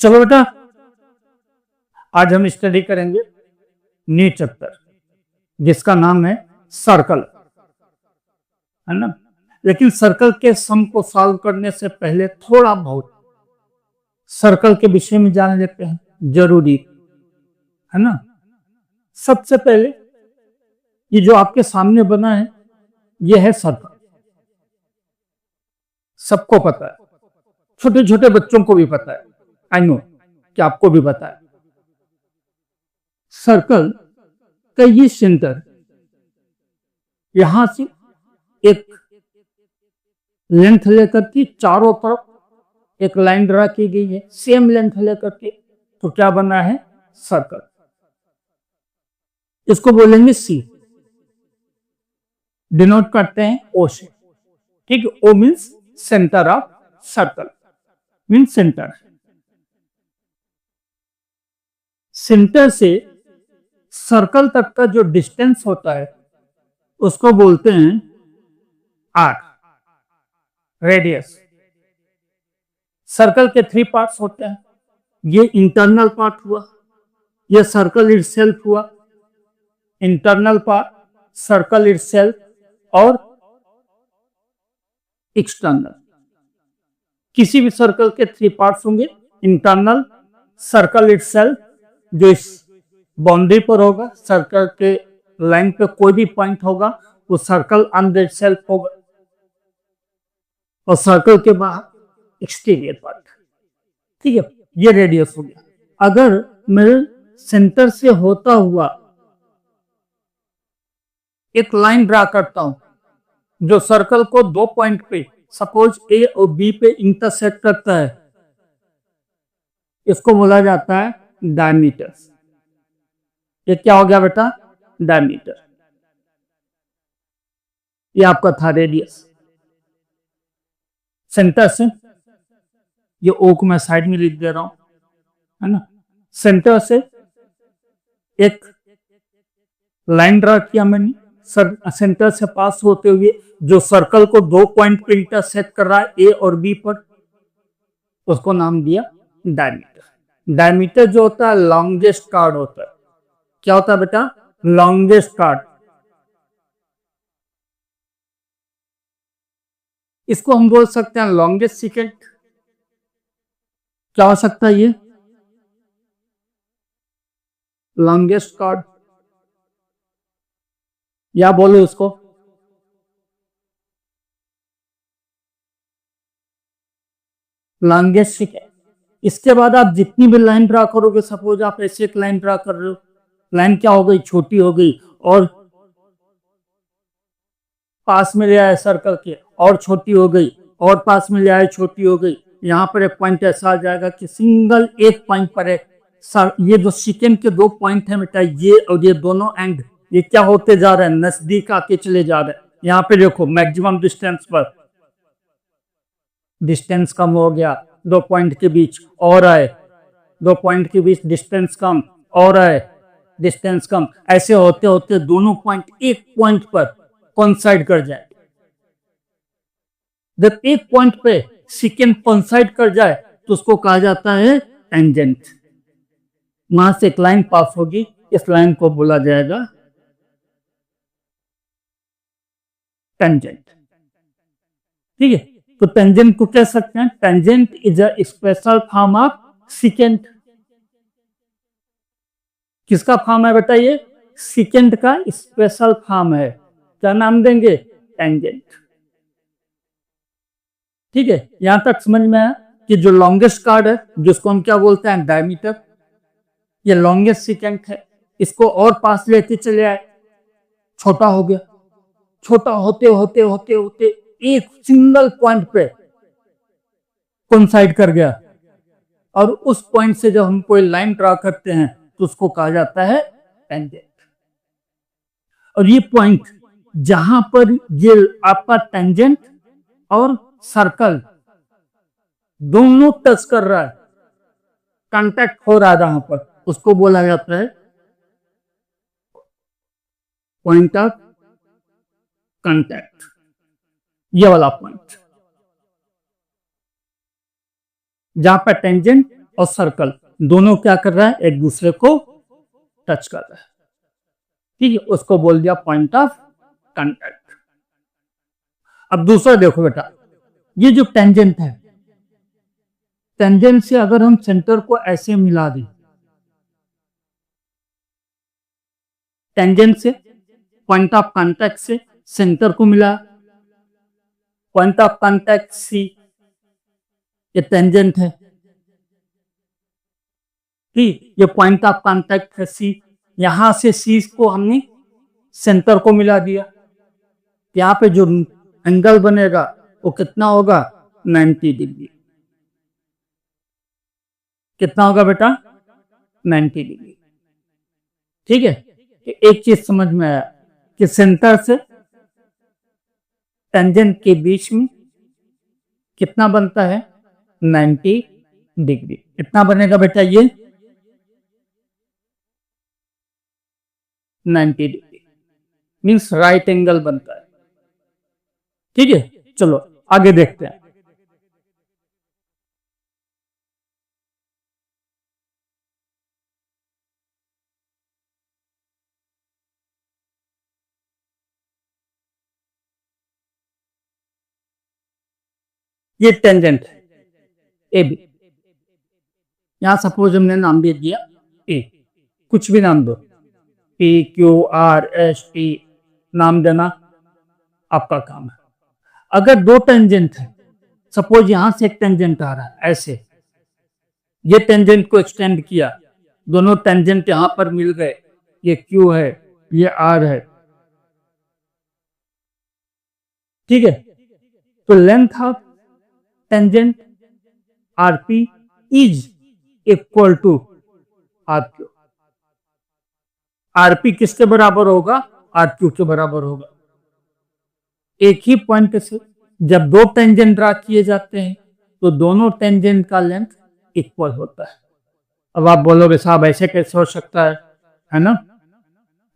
चलो बेटा, आज हम स्टडी करेंगे न्यू चैप्टर जिसका नाम है सर्कल, है ना। लेकिन सर्कल के सम को सॉल्व करने से पहले थोड़ा बहुत सर्कल के विषय में जान लेते हैं, जरूरी है ना। सबसे पहले ये जो आपके सामने बना है ये है सर्कल। सबको पता है, छोटे छोटे बच्चों को भी पता है, आई नो कि आपको भी पता है। सर्कल का ये सेंटर, यहां से एक लेंथ लेकर के चारों तरफ एक लाइन ड्रा की गई है, सेम लेंथ लेकर के, तो क्या बना है सर्कल। इसको बोलेंगे सी, डिनोट करते हैं ओ से, ठीक है। O means centre of circle, means centre. Centre से सर्कल तक का जो डिस्टेंस होता है उसको बोलते हैं आर, रेडियस। सर्कल के 3 पार्ट्स होते हैं। ये इंटरनल पार्ट हुआ, ये सर्कल इटसेल्फ हुआ, इंटरनल पार्ट, सर्कल इटसेल्फ, और एक्सटर्नल। किसी भी सर्कल के 3 पार्ट्स होंगे, इंटरनल, सर्कल इटसेल्फ जो इस बाउंड्री पर होगा, सर्कल के लाइन पे कोई भी पॉइंट होगा वो सर्कल ऑन इटसेल्फ होगा, और सर्कल के बाहर एक्सटीरियर पार्ट, ठीक है। ये रेडियस हो गया। अगर मैं सेंटर से होता हुआ एक लाइन ड्रा करता हूं जो सर्कल को 2 पॉइंट पे, सपोज ए और बी पे इंटरसेक्ट करता है, इसको बोला जाता है डायमीटर। ये क्या हो गया बेटा, डायमीटर। ये आपका था रेडियस। सेंटर से, ये ओ को मैं साइड में लिख दे रहा हूं, है ना। सेंटर से एक लाइन ड्रा किया मैंने, सेंटर से पास होते हुए जो सर्कल को 2 पॉइंट पे इंटरसेक्ट कर रहा है ए और बी पर, उसको नाम दिया डायमीटर। डायमीटर जो होता है लॉन्गेस्ट कार्ड होता है। क्या होता है बेटा, लॉन्गेस्ट कार्ड। इसको हम बोल सकते हैं लॉन्गेस्ट सीकेंट। क्या हो सकता है ये, लॉन्गेस्ट कार्ड, या बोले उसको लॉन्गेस्ट सीकेंट। इसके बाद आप जितनी भी लाइन ड्रा करोगे, सपोज आप ऐसे एक लाइन ड्रा कर रहे हो, लाइन क्या हो गई, छोटी हो गई, और पास में ले आए सर्कल के, और छोटी हो गई, और पास में ले आए, छोटी हो गई। यहां पर एक पॉइंट ऐसा आ जाएगा कि सिंगल एक पॉइंट पर है। ये जो सीकेंट के 2 पॉइंट है बेटा, ये और ये दोनों एंड, ये क्या होते जा रहे हैं, नजदीक आके चले जा रहे हैं। यहां पे देखो मैक्सिमम डिस्टेंस पर डिस्टेंस कम हो गया, 2 पॉइंट के बीच और आए, 2 पॉइंट के बीच डिस्टेंस कम और आए, डिस्टेंस कम, ऐसे होते होते दोनों पॉइंट एक पॉइंट पर कोइंसाइड कर जाए। जब एक पॉइंट पे सीकेंट कोइंसाइड कर जाए तो उसको कहा जाता है टेंजेंट। वहां से एक लाइन पास होगी, इस लाइन को बोला जाएगा टेंजेंट, ठीक है। तो टेंजेंट को कह सकते हैं, tangent is a special form of secant. किसका फॉर्म है बेटा, ये सीकेंट का स्पेशल फॉर्म है। क्या नाम देंगे, टेंजेंट, ठीक है। यहां तक समझ में आया कि जो लॉन्गेस्ट कार्ड है, जिसको हम क्या बोलते हैं, डायमीटर, ये लॉन्गेस्ट सीकेंट है। इसको और पास लेते चले आए, छोटा हो गया, छोटा होते होते होते होते एक सिंगल पॉइंट पे कोइंसाइड कर गया, और उस पॉइंट से जब हम कोई लाइन ड्रा करते हैं तो उसको कहा जाता है टेंजेंट। और ये पॉइंट जहां पर ये आपका टेंजेंट और सर्कल दोनों टच कर रहा है, कांटेक्ट हो रहा है जहां पर, उसको बोला जाता है पॉइंट ऑफ कांटेक्ट। ये वाला पॉइंट जहां पर टेंजेंट और सर्कल दोनों क्या कर रहा है, एक दूसरे को टच कर रहा है, ठीक है, उसको बोल दिया पॉइंट ऑफ कांटेक्ट। अब दूसरा देखो बेटा, ये जो टेंजेंट है, टेंजेंट से अगर हम सेंटर को ऐसे मिला दें, टेंजेंट से पॉइंट ऑफ कांटेक्ट से सेंटर को मिला, पॉइंट ऑफ कांटेक्ट सी, ये टेंजेंट है, ठीक, ये पॉइंट ऑफ कांटेक्ट है सी, यहां से सी को हमने सेंटर को मिला दिया, यहाँ पे जो एंगल बनेगा वो कितना होगा, 90 डिग्री। कितना होगा बेटा, 90 डिग्री। ठीक है, एक चीज समझ में आया कि सेंटर से टेंजेंट के बीच में कितना बनता है, 90 डिग्री। कितना बनेगा बेटा, ये 90 डिग्री मीन्स राइट एंगल बनता है। ठीक है, चलो आगे देखते हैं। ये टेंजेंट है ए बी, यहां सपोज हमने नाम दे दिया ए, कुछ भी नाम दो, P Q R S T, नाम देना आपका काम है। अगर दो टेंजेंट है, सपोज यहां से एक टेंजेंट आ रहा है ऐसे, ये टेंजेंट को एक्सटेंड किया, दोनों टेंजेंट यहां पर मिल गए, ये क्यू है ये आर है, ठीक है, तो length of tangent RP is equal to RQ. RP किसके बराबर होगा, आरक्यू के बराबर होगा। एक ही पॉइंट से जब दो टेंजेंट ड्रा किए जाते हैं तो दोनों टेंजेंट का लेंथ इक्वल होता है। अब आप बोलोगे साहब ऐसे कैसे हो सकता है ना,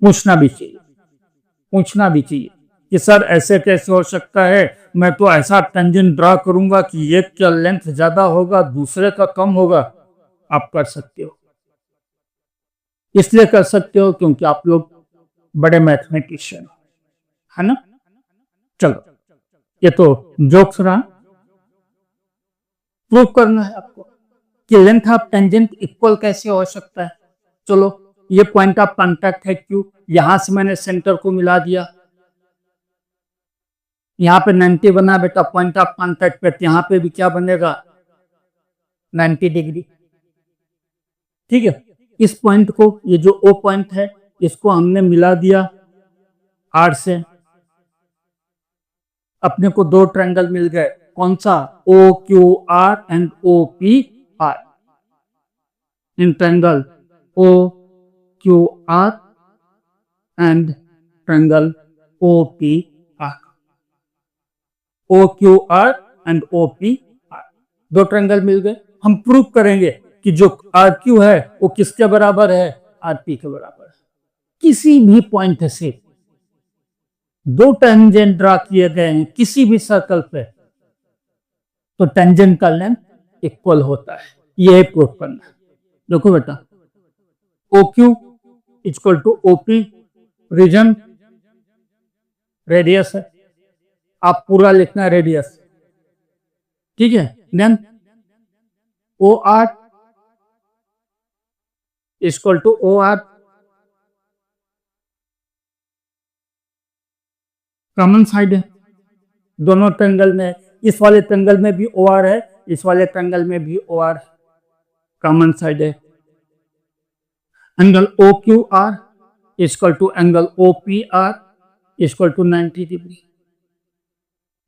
पूछना भी चाहिए, पूछना भी चाहिए कि सर ऐसे कैसे हो सकता है, मैं तो ऐसा टेंजेंट ड्रा करूंगा कि एक का लेंथ ज्यादा होगा दूसरे का कम होगा। आप कर सकते हो, इसलिए कर सकते हो क्योंकि आप लोग बड़े मैथमेटिशियन है ना। चलो ये तो जोक्स रहा, प्रूव करना है आपको कि लेंथ ऑफ टेंजेंट इक्वल कैसे हो सकता है। चलो ये पॉइंट ऑफ कांटेक्ट है क्यू, यहां से मैंने सेंटर को मिला दिया, यहां पे 90 बना बेटा पॉइंट ऑफ कांटेक्ट पे, यहां पे भी क्या बनेगा 90 डिग्री। ठीक है, इस पॉइंट को, ये जो ओ पॉइंट है इसको हमने मिला दिया आर से, अपने को दो ट्रायंगल मिल गए, कौन सा, O Q R and O P R. In triangle O Q R and triangle O P R, O Q R and O P R, दो ट्रायंगल मिल गए। हम प्रूव करेंगे कि जो आर क्यू है वो किसके बराबर है, आर पी के बराबर है। किसी भी पॉइंट से दो टेंजेंट ड्रा किए गए हैं किसी भी सर्कल पे तो टेंजेंट का लेंथ इक्वल होता है, ये प्रूव करना है। देखो बेटा, O Q equal to O P, reason radius है, आप पूरा लिखना है रेडियस, ठीक है। Then O R equal to O R, common side है दोनों ट्रायंगल में, इस वाले ट्रायंगल में भी ओ आर है, इस वाले ट्रायंगल में भी ओ आर है, कॉमन साइड है। Angle O Q R equal to angle O P R equal to 90 degree,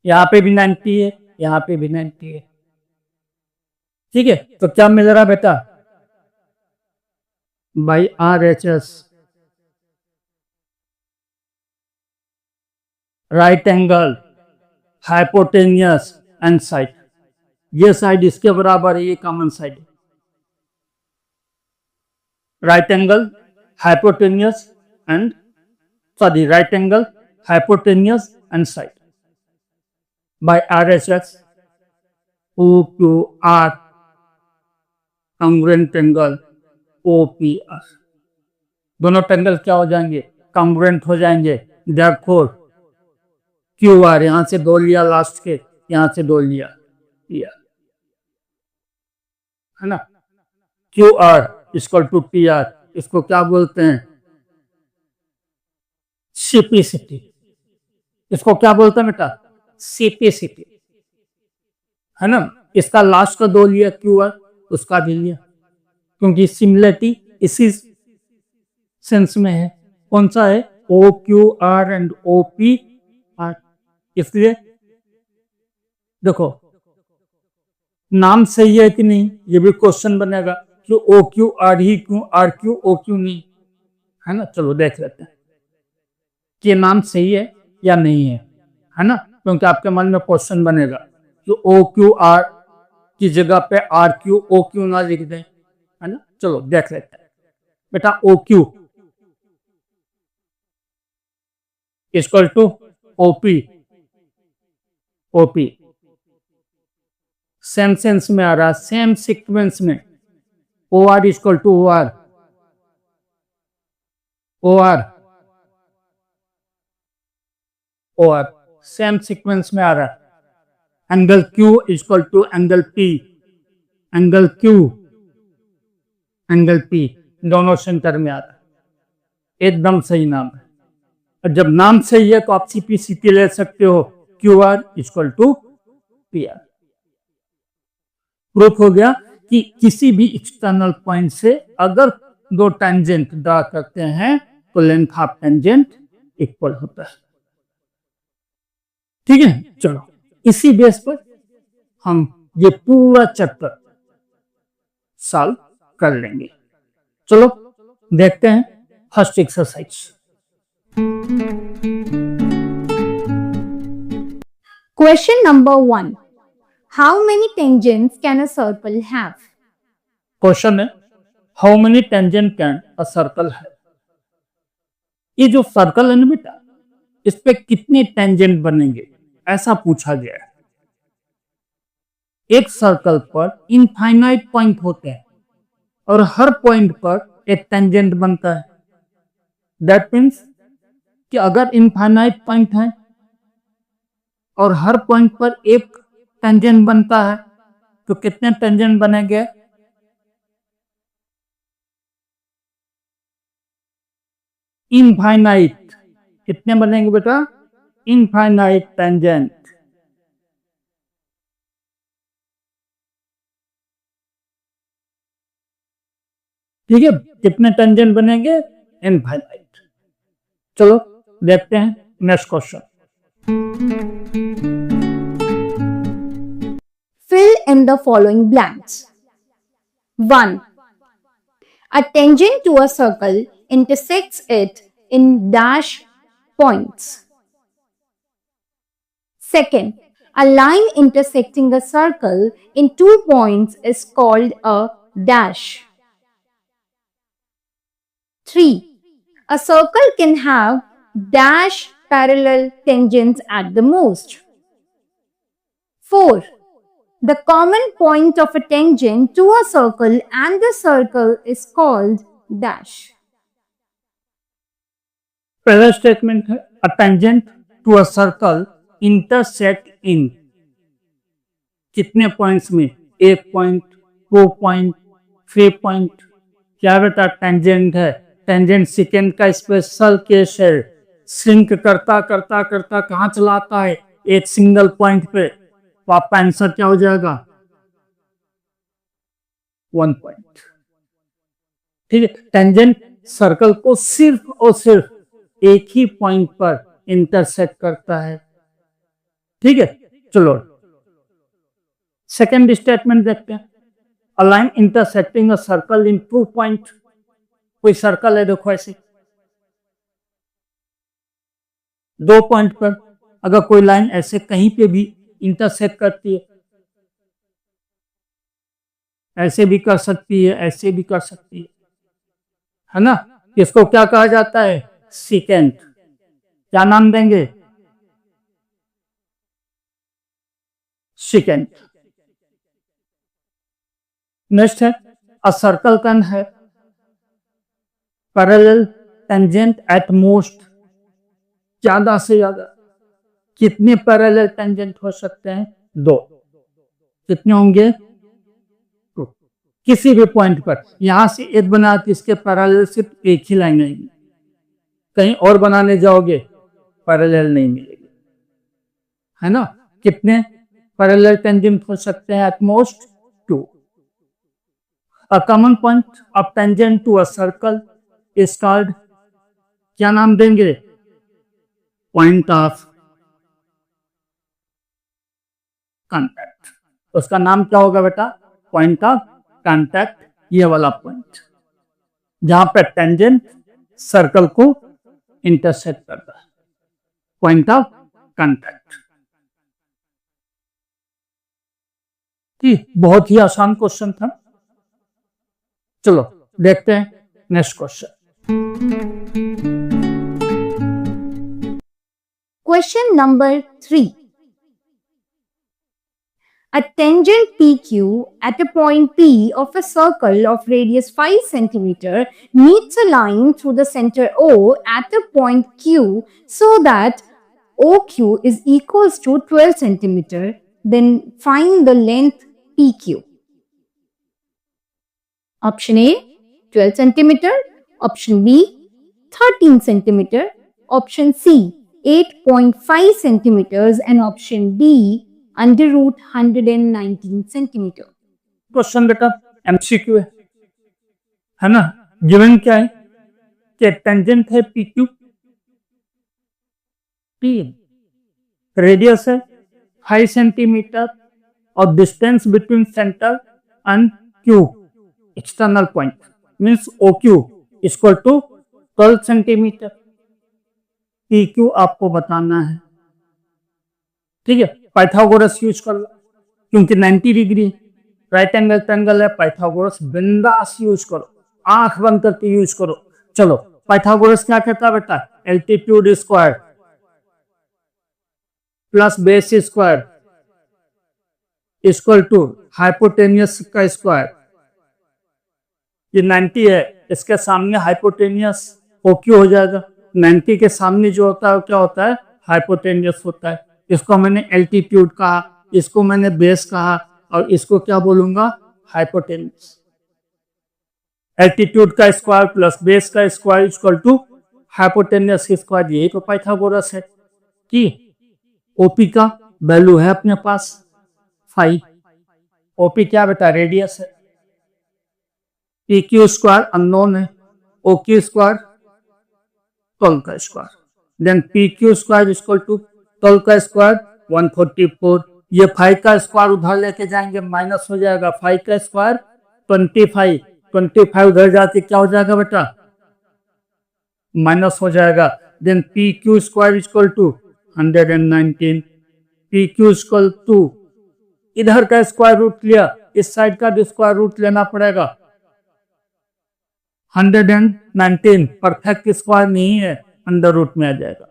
यहां पे भी 90 है, यहां पे भी 90 है। ठीक है, तो क्या मिल रहा बेटा, by R H S right angle hypotenuse and side, ये साइड इसके बराबर है, ये कॉमन साइड है। Right angle hypotenuse and sorry right angle hypotenuse and side by R H S O Q R congruent angle OPR। दोनों triangle क्या हो जाएंगे? कॉन्ग्रुएंट हो जाएंगे। देयरफॉर QR, यहां से 2 लिया लास्ट के, यहां से 2 लिया, है ना। QR इक्वल टू PR, इसको क्या बोलते हैं? सीपीसिटी। इसको क्या बोलते हैं बेटा? सीपीसिटी, है ना। इसका लास्ट का 2 लिया QR, उसका भी लिया, क्योंकि सिमिलरिटी इसी सेंस में है। कौन सा है? OQR and OPR। इसलिए देखो नाम सही है कि नहीं, ये भी क्वेश्चन बनेगा कि OQR ही क्यों, RQ OQ नहीं, है ना। चलो देख लेते हैं कि नाम सही है या नहीं है ना, क्योंकि आपके मन में क्वेश्चन बनेगा कि OQR की जगह पे RQ OQ ना लिख दें, है ना। चलो देख लेते हैं बेटा। OQ equal to OP same sense में आ रहा, सेम सीक्वेंस में। OR equal to OR same sequence में आ रहा। Angle Q equal to angle P, angle Q angle P दोनों सेंटर में आ रहा है। एकदम सही नाम है। और जब नाम सही है तो आप CPCT ले सकते हो, QR equal to PR। Proof हो गया कि किसी भी एक्सटर्नल पॉइंट से अगर 2 टेंजेंट ड्रा करते हैं तो लेंथ ऑफ टेंजेंट इक्वल होता है। ठीक है, चलो इसी बेस पर हम ये पूरा चैप्टर सॉल्व कर लेंगे। चलो देखते हैं first exercise. Question number 1. How many tangents can a circle have? Question है how many tangent can a circle है। ये जो सर्कल है ना बेटा, इस पे कितने टेंजेंट बनेंगे ऐसा पूछा गया है। एक सर्कल पर इनफाइनाइट पॉइंट होते हैं और हर पॉइंट पर एक टेंजेंट बनता है। दैट मीन्स कि अगर इनफाइनाइट पॉइंट है और हर पॉइंट पर एक टेंजेंट बनता है तो कितने टेंजेंट बनेंगे? इनफाइनाइट। कितने बनेंगे बेटा? Infinite tangent. ठीक है, कितने टेंजेंट बनेंगे? इनफाइनाइट। चलो देखते हैं next question. Fill in the following blanks. 1. A tangent to a circle intersects it in dash points. Second, a line intersecting a circle in 2 points is called a dash. 3. A circle can have dash parallel tangents at the most. 4. The common point of a tangent to a circle and the circle is called dash. पहला statement है a tangent to a circle intersect in कितने points में? 1 point, 2 point, 3 point. क्या बेटा? Tangent है। Tangent second का special case है। Sink करता करता करता कहां चलाता है? एक सिंगल पॉइंट पे। तो आपका आंसर क्या हो जाएगा? 1 पॉइंट। ठीक है, टेंजेंट सर्कल को सिर्फ और सिर्फ एक ही पॉइंट पर इंटरसेक्ट करता है। ठीक है, चलो सेकेंड स्टेटमेंट देखते हैं। A line intersecting a circle in 2 point. कोई सर्कल है देखो ऐसे 2 पॉइंट पर अगर कोई लाइन ऐसे कहीं पे भी इंटरसेक्ट करती है, ऐसे भी कर सकती है, ऐसे भी कर सकती है ना। इसको क्या कहा जाता है? सेकेंड। क्या नाम देंगे? सेकेंड। नेक्स्ट है a circle can have parallel tangent at most, ज्यादा से ज्यादा कितने पैरेलल टेंजेंट हो सकते हैं? 2। कितने होंगे? 2। किसी भी पॉइंट पर यहां से एक बना तो इसके पैरेलल सिर्फ एक ही लाइन आएगी, कहीं और बनाने जाओगे पैरेलल नहीं मिलेगी, है ना? कितने पैरेलल टेंजेंट हो सकते हैं? At most 2। A common point of tangent to a circle is called, क्या नाम देंगे? Point of contact. उसका नाम क्या होगा बेटा? Point of contact. ये वाला पॉइंट जहां पर टेंजेंट सर्कल को इंटरसेक्ट करता है, पॉइंट ऑफ कांटेक्ट। ठीक, बहुत ही आसान क्वेश्चन था। चलो देखते हैं next question. Question number 3. A tangent PQ at a point P of a circle of radius 5 cm meets a line through the center O at a point Q so that OQ is equals to 12 cm. Then find the length PQ. Option A 12 cm, option B 13 cm, option C 8.5 centimeters and option D under root 119 centimeter. Question बेटा MCQ है ना? Given क्या है कि tangent है PQ, P radius है 5 centimetre और distance between centre and Q external point means OQ equal to 12 centimetre. PQ आपको बताना है, ठीक है? पाइथागोरस यूज कर लो क्योंकि 90 डिग्री राइट एंगल ट्रायंगल है, पाइथागोरस बिंदास यूज करो, आंख बंद करके यूज करो। चलो पाइथागोरस क्या कहता है बेटा? Altitude square plus base square equal to hypotenuse का स्क्वायर। ये 90 है, इसके सामने हाइपोटेनियस OQ हो जाएगा। 90 के सामने जो होता है क्या होता है? हाइपोटेनियस होता है। इसको मैंने एल्टीट्यूड कहा, इसको मैंने बेस कहा और इसको क्या बोलूंगा? हाइपोटेनियस। एल्टीट्यूड का स्क्वायर प्लस बेस का square equal to hypotenuse square. यही तो पाइथागोरस है कि ओपी का वैल्यू है अपने पास 5। ओपी क्या बेटा? रेडियस है। PQ स्क्वायर अननोन है, OQ स्क्वायर 12 का square, then PQ square equal to 12 का स्क्वायर 144। ये 5 का स्क्वायर उधर लेके जाएंगे माइनस हो जाएगा, 5 का स्क्वायर 25, 25 उधर जाके क्या हो जाएगा बेटा? माइनस हो जाएगा। Then PQ square equal to 119, PQ equal to इधर का स्क्वायर रूट लिया, इस साइड का भी स्क्वायर रूट लेना पड़ेगा। 119 परफेक्ट स्क्वायर नहीं है, अंडर रूट में आ जाएगा।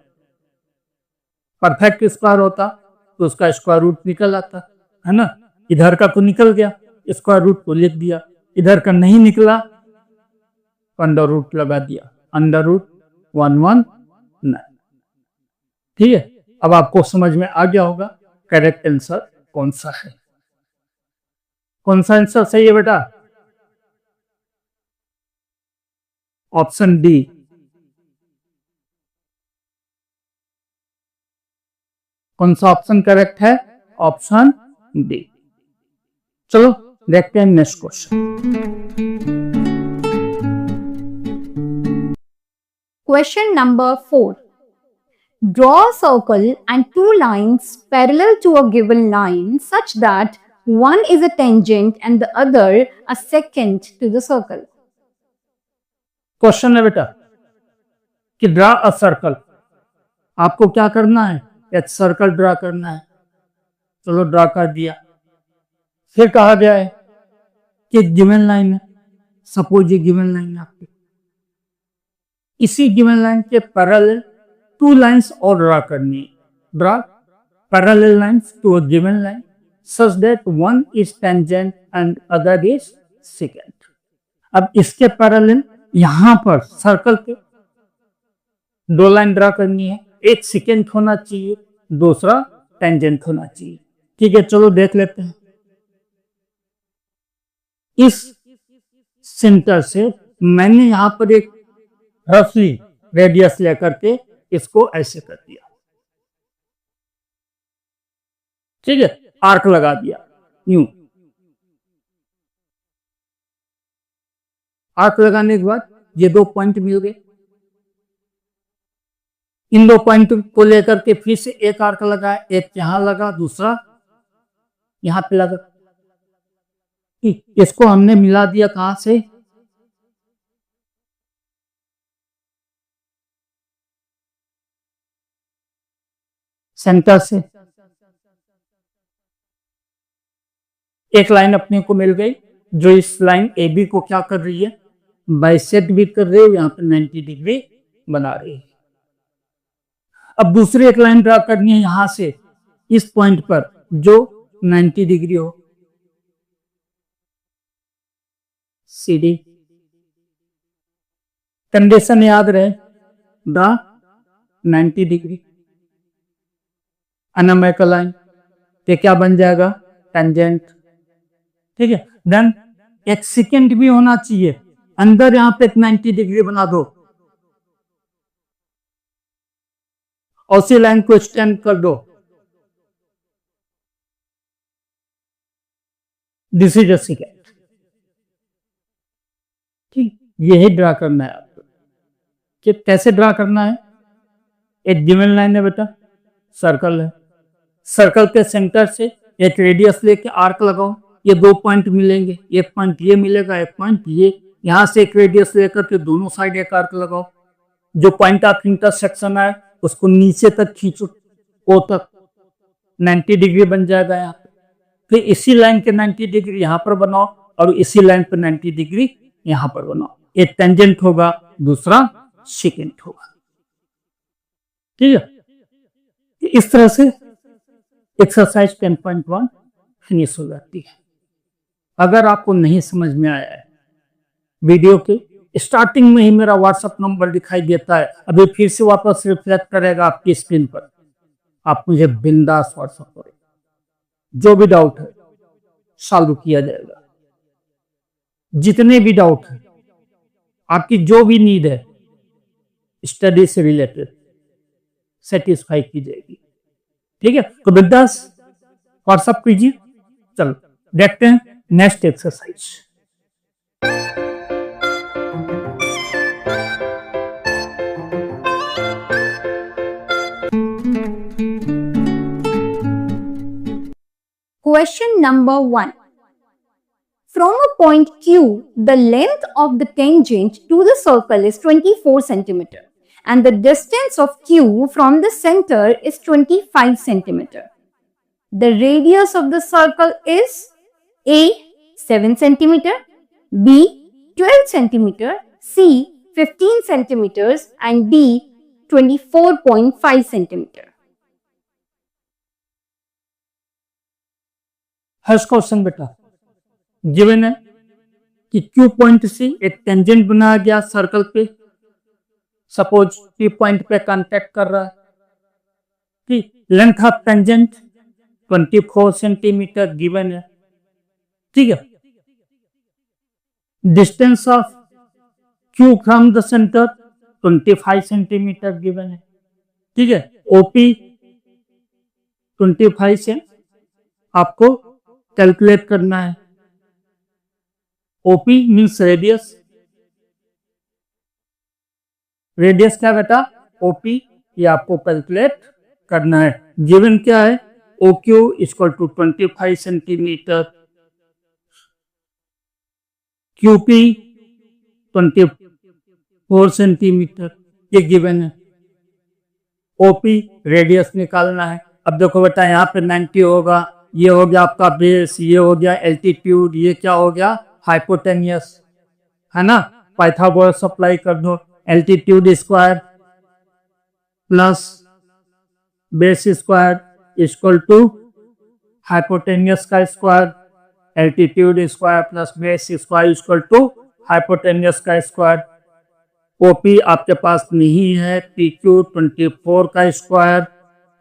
परफेक्ट स्क्वायर होता तो उसका स्क्वायर रूट निकल आता, है ना? इधर का तो निकल गया, स्क्वायर रूट को लिख दिया। इधर का नहीं निकला तो अंडर रूट लगा दिया, अंडर रूट 119। ठीक है, अब आपको समझ में आ गया होगा करेक्ट आंसर कौन सा है। कौन सा आंसर सही है बेटा? Option D. कौन सा ऑप्शन करेक्ट है? Option D. चलो देखते हैं next question. Question number 4. Draw a circle and two lines parallel to a given line such that one is a tangent and the other a secant to the circle. Question है बेटा कि draw a circle. आपको क्या करना है? एक circle draw करना है। चलो ड्रा कर दिया। फिर कहा गया है कि गिवन लाइन है, सपोज ये गिवन लाइन है आपकी, इसी गिवन लाइन के पैरेलल टू लाइंस और ड्रा करनी है। Draw parallel lines to a given line such that one is tangent and other is secant. अब इसके पैरेलल यहां पर सर्कल पे दो लाइन ड्रा करनी है, एक सेकेंट होना चाहिए, दूसरा टेंजेंट होना चाहिए। ठीक है, चलो देख लेते हैं। इस सेंटर से मैंने यहां पर एक रफली रेडियस लेकर के इसको ऐसे कर दिया, ठीक है, आर्क लगा दिया, यूं आर्क लगाने के बाद ये दो पॉइंट मिल गए। इन दो पॉइंट को लेकर के फिर से एक आर्क लगा, एक यहां लगा, दूसरा यहां पे लगा। इसको हमने मिला दिया कहां से, सेंटर से। एक लाइन अपने को मिल गई जो इस लाइन ए बी को क्या कर रही है, बाइसेक्ट भी कर रही है, यहां पर 90 डिग्री बना रही है। अब दूसरी एक लाइन ड्रा करनी है यहां से इस पॉइंट पर जो 90 डिग्री हो, सीडी। कंडीशन याद रहे, ड्रा 90 डिग्री अनमयक लाइन, ये क्या बन जाएगा, टेंजेंट। ठीक है, देन एक सेकेंड भी होना चाहिए, अंदर यहां पे 90 डिग्री बना दो और उसी लाइन को एक्सटेंड कर दो। This is a second. ठीक, यही ड्रा करना है आपको। कि कैसे ड्रा करना है, एक गिवन लाइन है बेटा, सर्कल है, सर्कल के सेंटर से एक रेडियस लेके आर्क लगाओ, ये दो पॉइंट मिलेंगे, एक पॉइंट ये मिलेगा, एक पॉइंट ये, यहां से एक रेडियस लेकर के दोनों साइड एक आर्क लगाओ, जो पॉइंट ऑफ इंटरसेक्शन है उसको नीचे तक खींचो, ओ तक 90 डिग्री बन जाएगा यहाँ पे। फिर इसी लाइन के 90 डिग्री यहां पर बनाओ और इसी लाइन पर 90 डिग्री यहां पर बनाओ, एक टेंजेंट होगा, दूसरा सेकेंट होगा। ठीक है, इस तरह से एक्सरसाइज 10.1 फिनिश हो जाती है। अगर आपको नहीं समझ में आया है, वीडियो के स्टार्टिंग में ही मेरा व्हाट्सएप नंबर दिखाई देता है, अभी फिर से वापस रिफ्लेक्ट करेगा आपकी स्क्रीन पर, आप मुझे बिंदास व्हाट्सएप करें, जो भी डाउट है सॉल्व किया जाएगा। जितने भी डाउट है, आपकी जो भी नीड है स्टडी से रिलेटेड, सेटिस्फाई की जाएगी। ठीक है, तो बिंदास व्हाट्सएप कीजिए। चलो देखते हैं next exercise. Question number 1. From a point Q, the length of the tangent to the circle is 24 centimeter and the distance of Q from the center is 25 centimeter. The radius of the circle is A 7 centimeter, B 12 centimeter, C 15 centimeters and D 24.5 centimeter. First question बेटा given है कि Q point से एक tangent बनाया गया circle पे, suppose P point पे contact कर रहा है, ठीक, length of tangent 24 centimetre given है। ठीक है, distance of Q from the centre 25 centimetre given है। ठीक है, OP 25 से आपको कैलकुलेट करना है। OP मीन्स रेडियस, रेडियस क्या बेटा, OP, ये आपको कैलकुलेट करना है। गिवन क्या है, OQ equal to 25 centimetre, QP 24 centimetre, ये गिवन है। OP रेडियस निकालना है। अब देखो बेटा यहाँ पे 90 होगा, ये हो गया आपका बेस, ये हो गया एल्टीट्यूड, ये क्या हो गया हाइपोटेनियस, है ना। पाइथागोरस अप्लाई कर दो, altitude square plus base square equal to hypotenuse का square, altitude square plus base square equal to hypotenuse का स्क्वायर, ओपी आपके पास नहीं है, पी क्यू 24 का स्क्वायर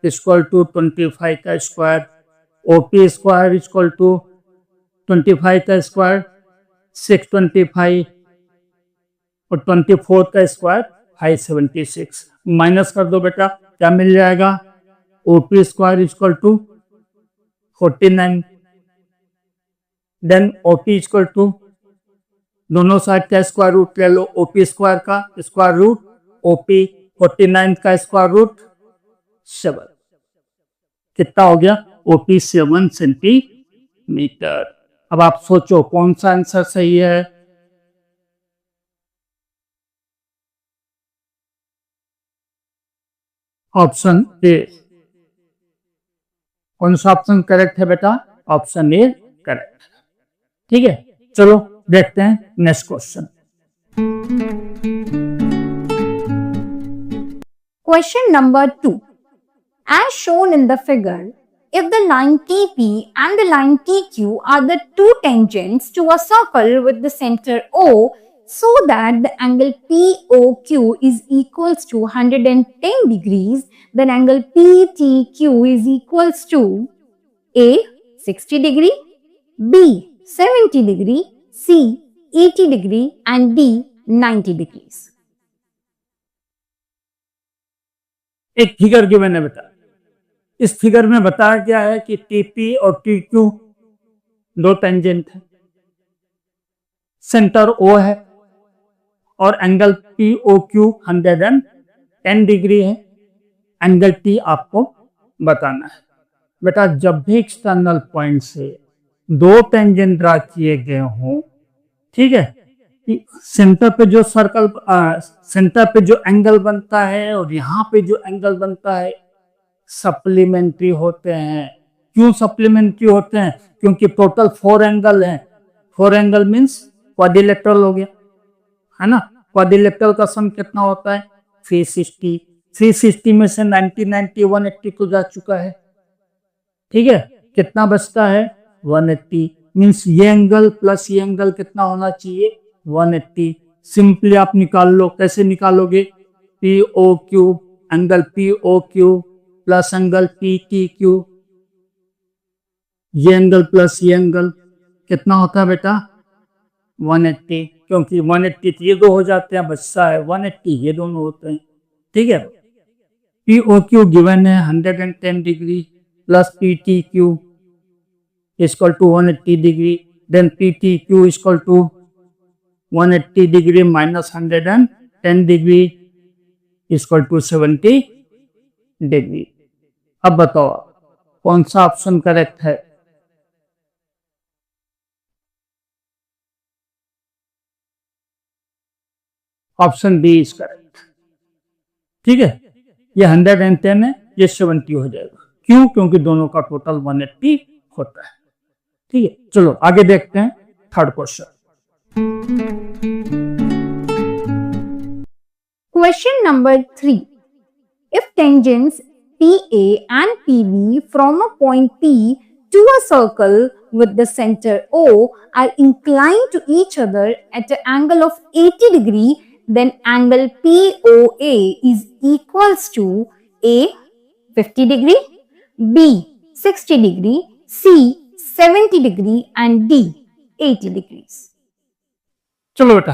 इक्वल टू 25 का square, OP square equal to 25 का स्क्वायर 625 और 24 का स्क्वायर 576। माइनस कर दो बेटा, क्या मिल जाएगा, OP square equal to 49, then OP equal to, दोनों साइड का स्क्वायर रूट ले लो, ओपी स्क्वायर का स्क्वायर रूट, ओपी 49 का स्क्वायर रूट 7, कितना हो गया, ओपी 7 सेंटीमीटर। अब आप सोचो कौन सा आंसर सही है। Option A. कौन सा ऑप्शन करेक्ट है बेटा, ऑप्शन ए करेक्ट है। ठीक है, चलो देखते हैं next question. Question number 2. As shown in the figure, if the line TP and the line TQ are the two tangents to a circle with the center O, so that the angle POQ is equals to 110 degrees, then angle PTQ is equals to A 60 degree, B 70 degree, C 80 degree and D 90 degrees. एक figure given है बेटा, इस figure में बताया गया है कि TP और टीक्यू दो टेंजेंट है, सेंटर ओ है और एंगल पीओक्यू 110 डिग्री है। एंगल टी आपको बताना है। बेटा जब भी एक्सटर्नल पॉइंट से दो टेंजेंट ड्रा किए गए हों, ठीक है, सेंटर पे जो सर्कल सेंटर पे जो एंगल बनता है और यहाँ पे जो एंगल बनता है सप्लीमेंट्री होते हैं। क्यों सप्लीमेंट्री होते हैं, क्योंकि टोटल 4 एंगल हैं। 4 एंगल मीन्स क्वाड्रिलेटरल हो गया, है ना। क्वाड्रिलेटरल का सम कितना होता है 360। 360 में से 90 90 180 तो जा चुका है, ठीक है, कितना बचता है 180। मीन्स ये एंगल प्लस ये एंगल कितना होना चाहिए 180। सिंपली आप निकाल लो, कैसे निकालोगे, P O Q, angle P O Q plus angle P T Q, ये एंगल प्लस ये एंगल कितना होता है बेटा 180, क्योंकि 180 ये दो हो जाते हैं, बचता है 180, ये दोनों होते हैं, ठीक है। पी ओ क्यू गिवन है 110 degree plus P T Q equal to 180 degree, then P T Q equal to 180 degree minus 110 degree equal to 70 degree. अब बताओ कौन सा ऑप्शन करेक्ट है। ऑप्शन बी इज करेक्ट, ठीक है। ये 110 है, ये 70 हो जाएगा। क्यों, क्योंकि दोनों का टोटल 180 होता है, ठीक है। चलो आगे देखते हैं third question. Question number 3. If tangents PA and PB from a point P to a circle with the center O are inclined to each other at an angle of 80 degree, then angle POA is equals to A 50 degree, B 60 degree, C 70 degree and D 80 degrees. चलो बेटा,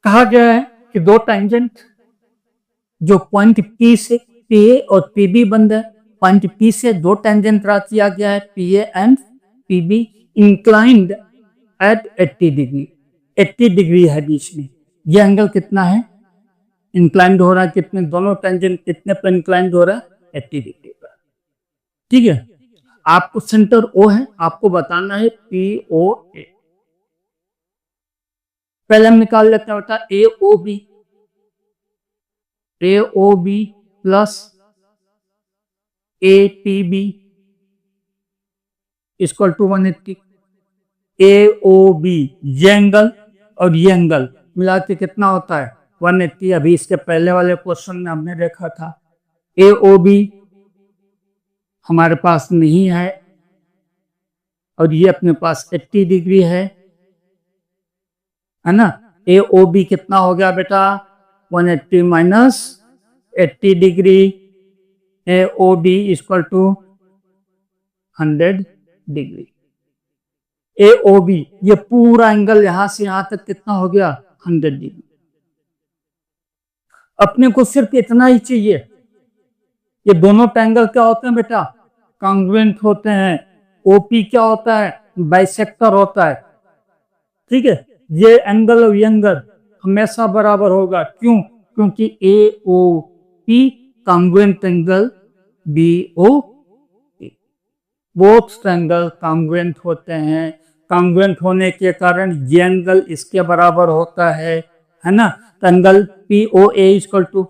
कहा गया है कि दो tangent जो point P से पीए और पीबी बन रहे, पॉइंट पी से दो टेंजेंट ड्रा किया गया है PA and PB, inclined at 80 degree. 80 degree है बीच में, ये एंगल कितना है इंक्लाइंड हो रहा है, कितने दोनों टेंजेंट कितने पर इंक्लाइंड हो रहा है 80 डिग्री पर, ठीक है। आपको सेंटर ओ है, आपको बताना है पी ओ ए। पहले हम निकाल लेते हैं बेटा A O B, A O B plus A P B equal to 180। A O B ये एंगल और ये एंगल मिला के कितना होता है 180। अभी इसके पहले वाले क्वेश्चन में हमने देखा था ए ओ बी हमारे पास नहीं है और ये अपने पास 80 डिग्री है, है ना। ए ओ बी कितना हो गया बेटा, 180 minus 80 degree, A O B equal to 100 degree. A O B ये पूरा एंगल यहां से यहां तक कितना हो गया, 100 डिग्री। अपने को सिर्फ इतना ही चाहिए। ये दोनों ट्रायंगल क्या होते हैं बेटा, कॉन्ग्रुएंट होते हैं। ओपी क्या होता है, बाइसेक्टर होता है। ठीक है, ये एंगल और ये एंगल हमेशा बराबर होगा। क्यों, क्योंकि A O P congruent angle B O P, both triangle congruent होते हैं। कॉन्ग्रुएंट होने के कारण ये एंगल इसके बराबर होता है ना। Angle P O A equal to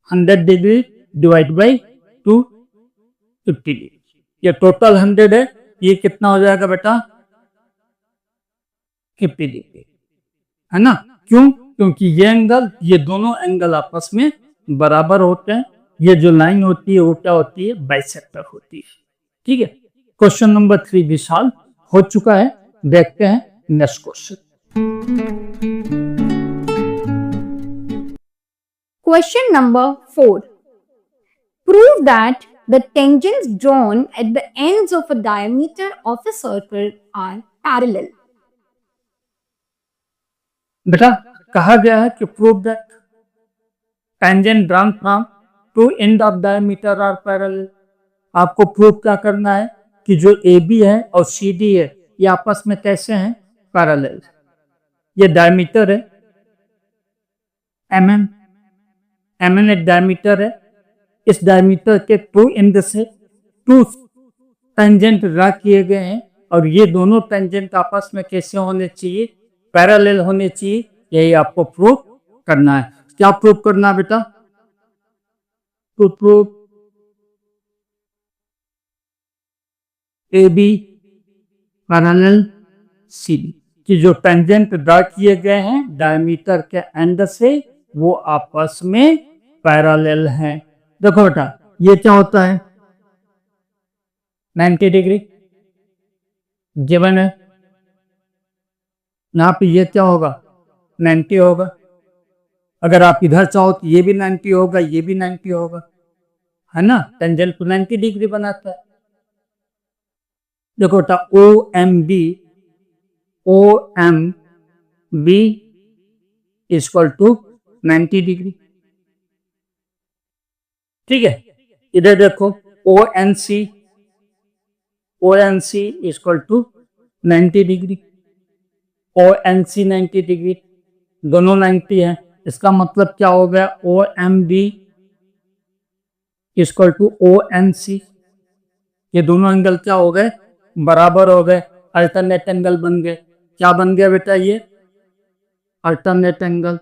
100 degree divide by 250 degree. ये टोटल 100 है, ये कितना हो जाएगा बेटा, 50 डिग्री, है ना। क्यों, क्योंकि ये एंगल, ये दोनों एंगल आपस में बराबर होते हैं। ये जो लाइन होती है वो क्या होती है, बाइसेक्टर होती है। ठीक है, क्वेश्चन नंबर 3 भी सॉल्व हो चुका है। देखते हैं next question. Question number 4. Prove that the tangents drawn at the ends of a diameter of a circle are parallel. बेटा कहा गया है कि prove that tangent drawn from two end of diameter are parallel. आपको prove क्या करना है कि जो ए बी है और सी डी है ये आपस में कैसे हैं, पैरेलल। ये डायमीटर है एम एन एक डायमीटर है। इस डायमीटर के टू एंड से टू टेंजेंट ड्रा किए गए हैं और ये दोनों टेंजेंट आपस में कैसे होने चाहिए, पैरेलल होने चाहिए। यही आपको प्रूव करना है। क्या प्रूव करना है बेटा, to prove A B parallel C D, कि जो टेंजेंट ड्रा किए गए हैं डायमीटर के एंड से वो आपस में पैरेलल हैं। देखो बेटा ये क्या होता है, 90 डिग्री गिवन है। यहाँ पे ये क्या होगा, 90 होगा। अगर आप इधर चाहो तो ये भी 90 होगा, ये भी 90 होगा, है ना। टेंजेंट को 90 डिग्री बनाता है। देखो बेटा O M B equal to 90 degree. ठीक है, इधर देखो O N C equal to 90 degree. O N C 90 degree, दोनों 90 है। इसका मतलब क्या हो गया, O M B equal to O N C. ये दोनों एंगल क्या हो गए, बराबर हो गए, अल्टरनेट एंगल बन गए। क्या बन गया बेटा, ये अल्टरनेट एंगल।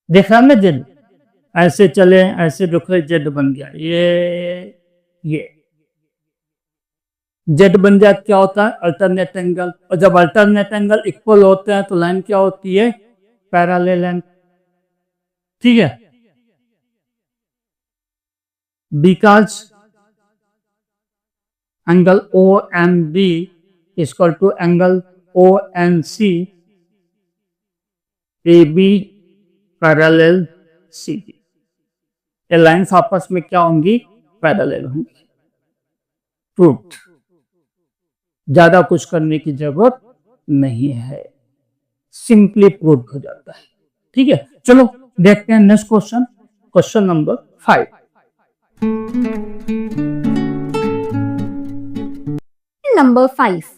देखा ना जेड, ऐसे चले ऐसे देखो जेड बन गया। ये जेड बन जाए क्या होता है, अल्टरनेट एंगल। और जब अल्टरनेट एंगल इक्वल होते हैं तो लाइन क्या होती है, पैरेलल लाइन। ठीक है, because angle O M B equal to angle O N C, A B parallel C D. ये लाइन्स आपस में क्या होंगी, पैरेलल होंगी। प्रूव्ड, ज्यादा कुछ करने की जरूरत नहीं है, सिंपली प्रूव हो जाता है। ठीक है, चलो देखते हैं next question, question number 5। Number 5.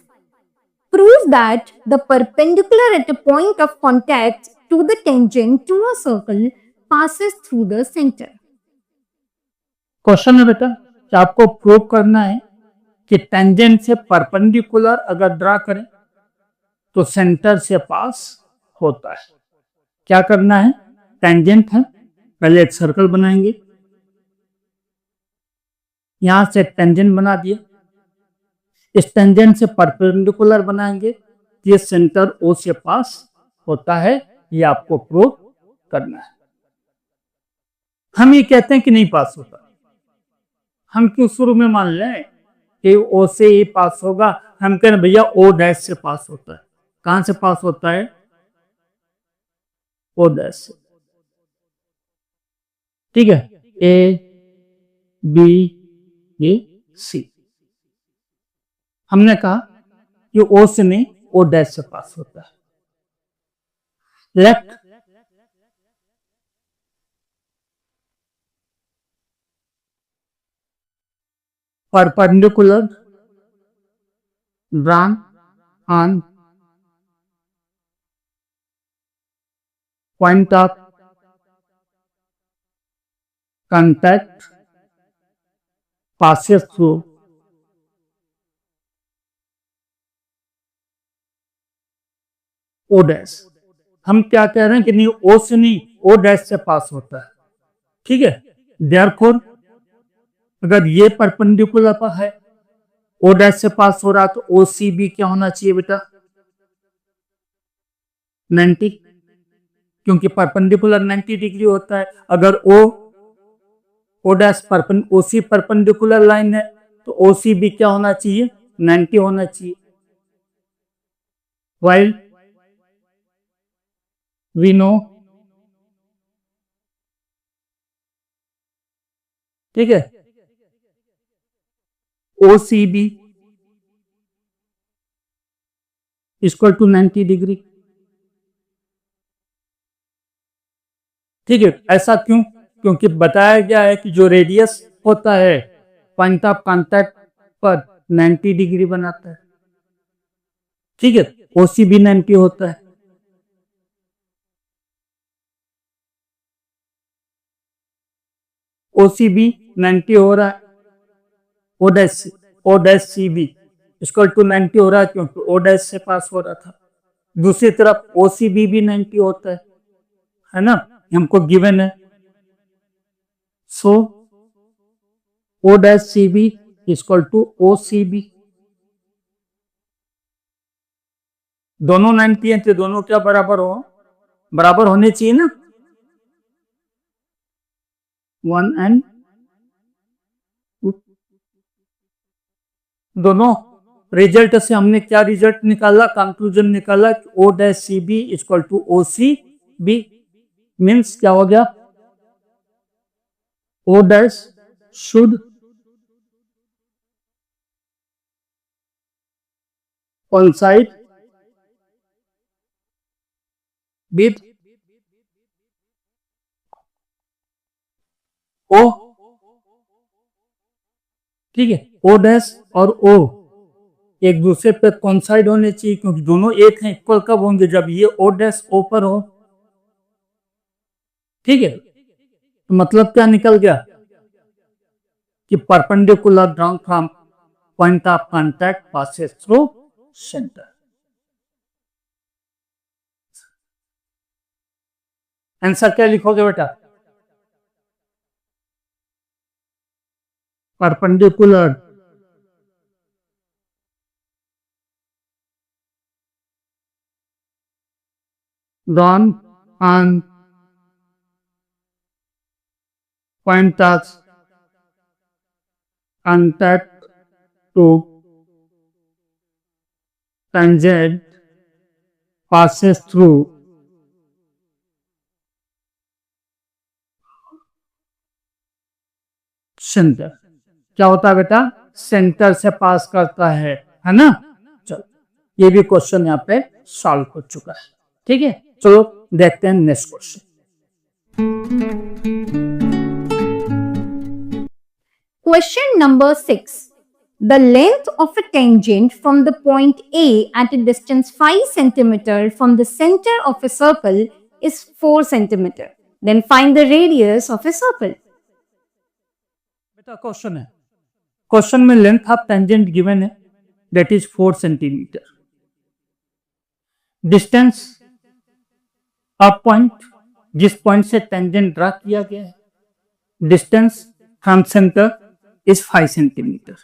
Prove that the perpendicular at a point of contact to the tangent to a circle passes through the center. Question है बेटा कि आपको प्रूव करना है कि टेंजेंट से परपेंडिकुलर अगर ड्रा करें तो सेंटर से पास होता है। क्या करना है, टेंजेंट है, पहले एक सर्कल बनाएंगे, यहां से टेंजेंट बना दिया। इस टेंजेंट से परपेंडिकुलर बनाएंगे, ये सेंटर ओ से पास होता है। ये आपको प्रूव करना है। हम ये कहते हैं कि नहीं पास होता, हम क्यों शुरू में मान लें कि ओ से ही पास होगा, हम कह रहे भैया ओ डैश से पास होता है। कहां से पास होता है? ओ डैश से। ठीक है, ए बी ये सी। हमने कहा कि ओ से नहीं, ओ डैश से पास होता है। Left perpendicular drawn on point of contact passes through O dash. हम क्या कह रहे हैं कि नहीं, O से नहीं, O डैश से पास होता है। ठीक है, देयरफॉर अगर ये परपेंडिकुलर पर है, O डैश से पास हो रहा, तो OCB क्या होना चाहिए बेटा? 90, क्योंकि परपेंडिकुलर 90 डिग्री होता है। अगर O dash OC perpendicular line है, तो OCB क्या होना चाहिए? 90 होना चाहिए। While we know, ठीक है, OCB इक्वल टू 90 डिग्री। ठीक है, ऐसा क्यों? क्योंकि बताया गया है कि जो रेडियस होता है पॉइंट ऑफ कांटेक्ट पर 90 डिग्री बनाता है। ठीक है, OCB 90 होता है। OCB 90 हो रहा है, O dash CB equal to 90 हो रहा है, क्योंकि O डैश से पास हो रहा था। दूसरी तरफ OCB भी 90 होता है ना, हमको गिवन है। So O dash CB equal to OCB। दोनों 90 है, तो दोनों क्या बराबर हो? बराबर होने चाहिए ना। 1 and 2, दोनों रिजल्ट से हमने क्या रिजल्ट निकाला? कंक्लूजन निकाला कि O dash CB equal to OCB। Means क्या हो गया? O dash should coincide with O। ठीक है, O डैश और O एक दूसरे पे कॉन्साइड होने चाहिए, क्योंकि दोनों एक हैं। इक्वल कब होंगे? जब ये O डैश O पर हो। ठीक है, तो मतलब क्या निकल गया कि perpendicular drawn from point of contact passes through centre. Answer क्या लिखोगे बेटा? Perpendicular drawn on point of contact to tangent passes through centre. क्या होता है बेटा? सेंटर से पास करता है ना। चलो, ये भी क्वेश्चन यहाँ पे सॉल्व हो चुका है। ठीक है, चलो देखते हैं next question. Question number 6. The length of a tangent from the point A at a distance 5 centimeter from the center of a circle is 4 centimeter. Then find the radius of a circle. बेटा question है, question में length of tangent given है, that is 4 centimetre. Distance of point, जिस point से tangent draw किया गया है, distance from centre is 5 centimeters.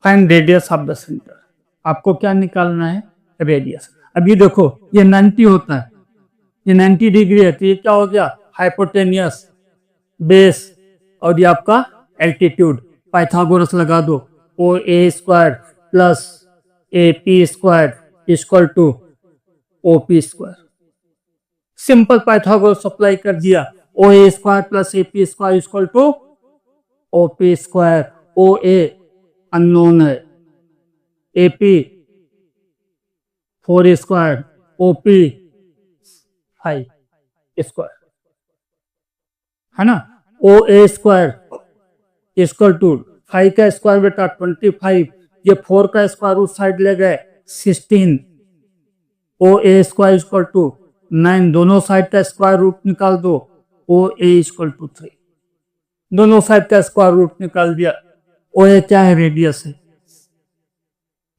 Find radius of the center. आपको क्या निकालना है? रेडियस। अब ये देखो, ये 90 होता है, ये 90 डिग्री है, तो ये क्या हो गया? हाइपोटेनियस बेस, और ये आपका एल्टीट्यूड, पाइथागोरस लगा दो, O A square plus A P square equal to O P square. Simple Pythagoras apply कर दिया, O A square plus A P square equal to O P square. O A unknown है, A P 4 square, O P 5 square, है ना। O A square equal to 5 का square बेटा 25, ये 4 का square उस साइड ले गए 16, ओ ए स्क्वायर इक्वल टू 9, दोनों साइड का स्क्वायर रूट निकाल दो, ओ ए इक्वल टू 3, दोनों साइड का स्क्वायर रूट निकाल दिया। ओ ए क्या है, रेडियस है,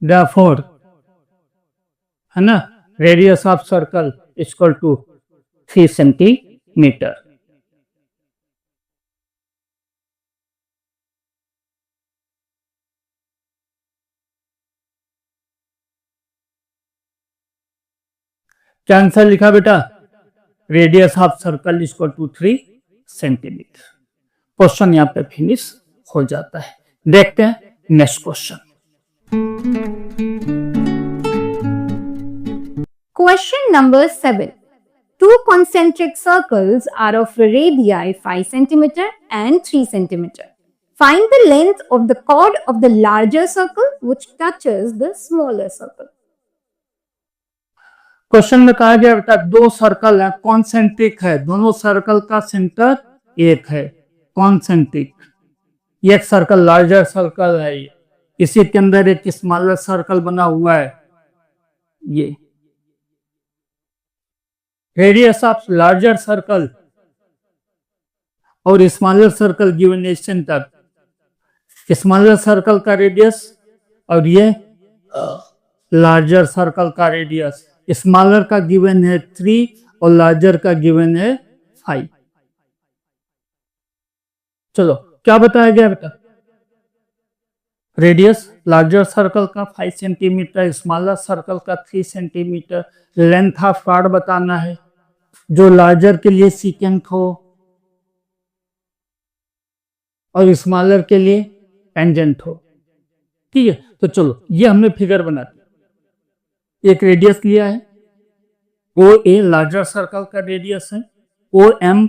therefore है ना, radius of circle equal to 3 centimetre. क्या आंसर लिखा बेटा, radius of circle equal to 3 centimetre. Question यहाँ पे फिनिश हो जाता है। देखते हैं next question. Question number 7. Two concentric circles are of radii 5 cm and 3 cm. Find the length of the chord of the larger circle which touches the smaller circle. Question में कहा गया बेटा दो सर्कल है, कॉन्सेंट्रिक है, दोनों circle का centre एक है, कॉन्सेंट्रिक। एक सर्कल लार्जर सर्कल है, ये इसी के अंदर एक स्मॉलर सर्कल बना हुआ है। ये रेडियस ऑफ लार्जर सर्कल और smaller circle given in centre. Smaller circle का रेडियस और ये लार्जर सर्कल का रेडियस। स्मॉलर का गिवन है 3 और लार्जर का गिवन है 5। चलो क्या बताया गया बेटा, रेडियस लार्जर सर्कल का 5 सेंटीमीटर, स्मॉलर सर्कल का 3 सेंटीमीटर। लेंथ ऑफ कॉर्ड बताना है जो लार्जर के लिए सीकेंट हो और स्मॉलर के लिए टेंजेंट हो। ठीक है, तो चलो ये हमने फिगर बना दिया। एक रेडियस लिया है, ओ ए लार्जर सर्कल का रेडियस है, ओ एम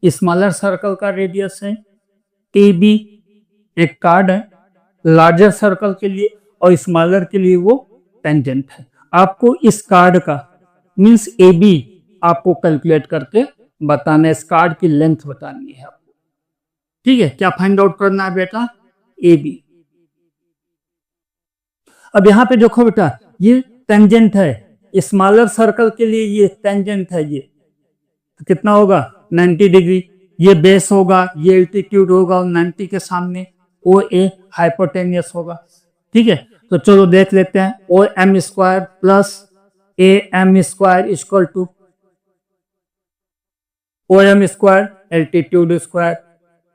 स्मॉलर सर्कल का रेडियस है, ए बी एक कार्ड है लार्जर सर्कल के लिए और स्मॉलर के लिए वो टेंजेंट है। आपको इस कार्ड का मींस ए बी आपको कैलकुलेट करके बताना है, इस कार्ड की लेंथ बतानी है आपको। ठीक है, क्या फाइंड आउट करना है बेटा, ए बी। अब यहां पे देखो बेटा ये टेंजेंट है, स्मॉलर सर्कल के लिए ये टेंजेंट है, ये तो कितना होगा 90 डिग्री। ये बेस होगा, ये एल्टीट्यूड होगा और 90 के सामने ओ ए हाइपोटेनियस होगा। ठीक है, तो चलो देख लेते हैं। O M square plus A M square equal to O M square altitude square,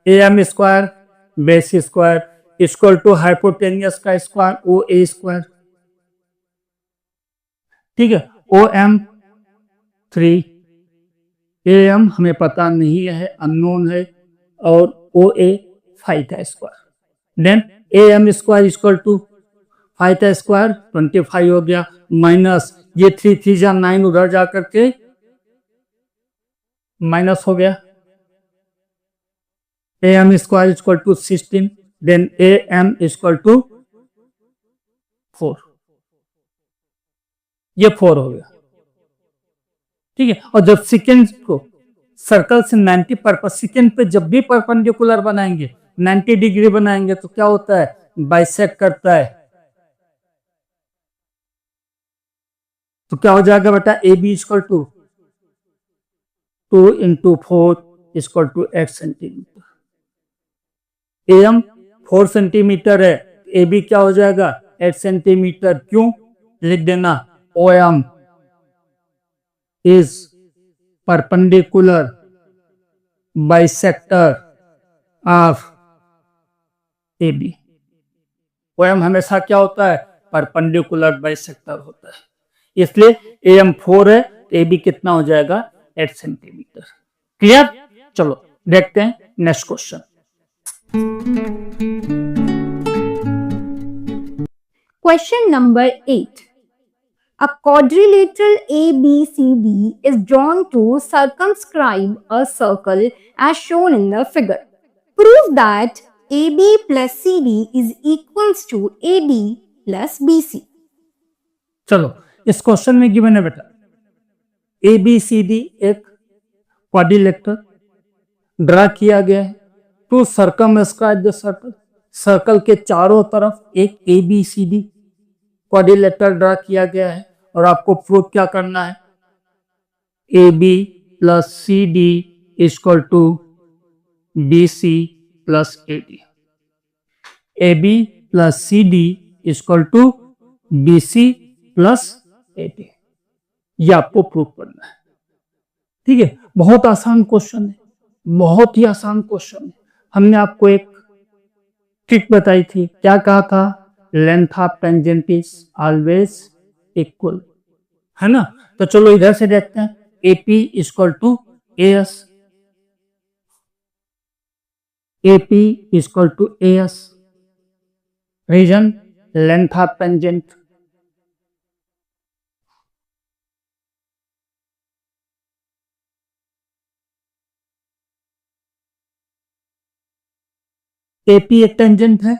A M square base square equal to hypotenuse का स्क्वायर ओ ए स्क्वायर। ठीक है, ओ एम 3, ए एम हमें पता नहीं है, अननोन है, और ओ A 5 का square. Then A M square equal to 5 का स्क्वायर 25 हो गया, माइनस ये 3 3 जा 9 उधर जा करके माइनस हो गया। A M square equal to 16, then A M equal to 4, ये 4 हो गया। ठीक है, और जब सेकेंड को सर्कल से 90 पर सेकेंड पे जब भी परपेंडिकुलर बनाएंगे 90 डिग्री बनाएंगे तो क्या होता है, बाइसेक्ट करता है। तो क्या हो जाएगा बेटा, A B equal to 2 into 4 equal to 8 centimetre. A M 4 centimetre है, ए बी क्या हो जाएगा 8 सेंटीमीटर। क्यों, लिख देना O M is perpendicular bisector of AB। OM हमेशा क्या होता है, परपेंडिकुलर बाइसेक्टर होता है, इसलिए AM 4 है, AB कितना हो जाएगा 8 सेंटीमीटर। क्लियर, चलो देखते हैं next question. Question number 8. A quadrilateral ABCD is drawn to circumscribe a circle as shown in the figure. Prove that AB plus CD is equals to AD plus BC. चलो इस question में given है बेटा ABCD एक quadrilateral draw किया गया है to circumscribe the circle, circle के चारों तरफ एक ABCD क्वाड्रिलेटरल ड्रा किया गया है और आपको प्रूव क्या करना है, AB plus CD equal to BC plus AD, AB plus CD equal to BC plus AD, ये आपको प्रूव करना है। ठीक है, बहुत आसान क्वेश्चन है, बहुत ही आसान क्वेश्चन है। हमने आपको एक ट्रिक बताई थी, क्या कहा था, length of tangent is always equal, है ना। तो चलो इधर से देखते हैं, AP equal to AS, AP equal to AS, reason length of tangent, AP एक टेंजेंट है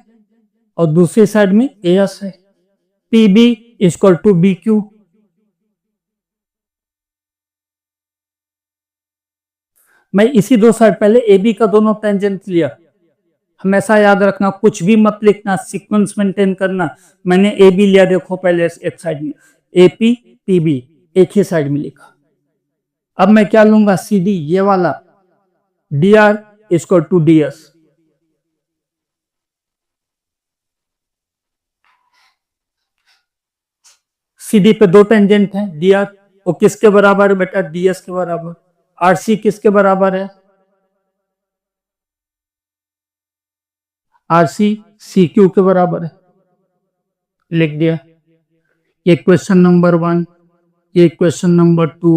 और दूसरी साइड में AS है। PB इक्वल टू BQ, मैं इसी दो साइड पहले AB का दोनों टेंजेंट लिया, हमेशा याद रखना कुछ भी मत लिखना, सीक्वेंस मेंटेन करना। मैंने AB लिया, देखो पहले एक साइड में, AP PB एक ही साइड में लिखा। अब मैं क्या लूंगा, CD ये वाला, DR equal to DS, CD पे दो टेंजेंट हैं, DR वो किसके बराबर है बेटा, DS के बराबर। RC किसके बराबर है, RC CQ के बराबर है, लिख दिया। ये क्वेश्चन नंबर 1, ये क्वेश्चन नंबर 2,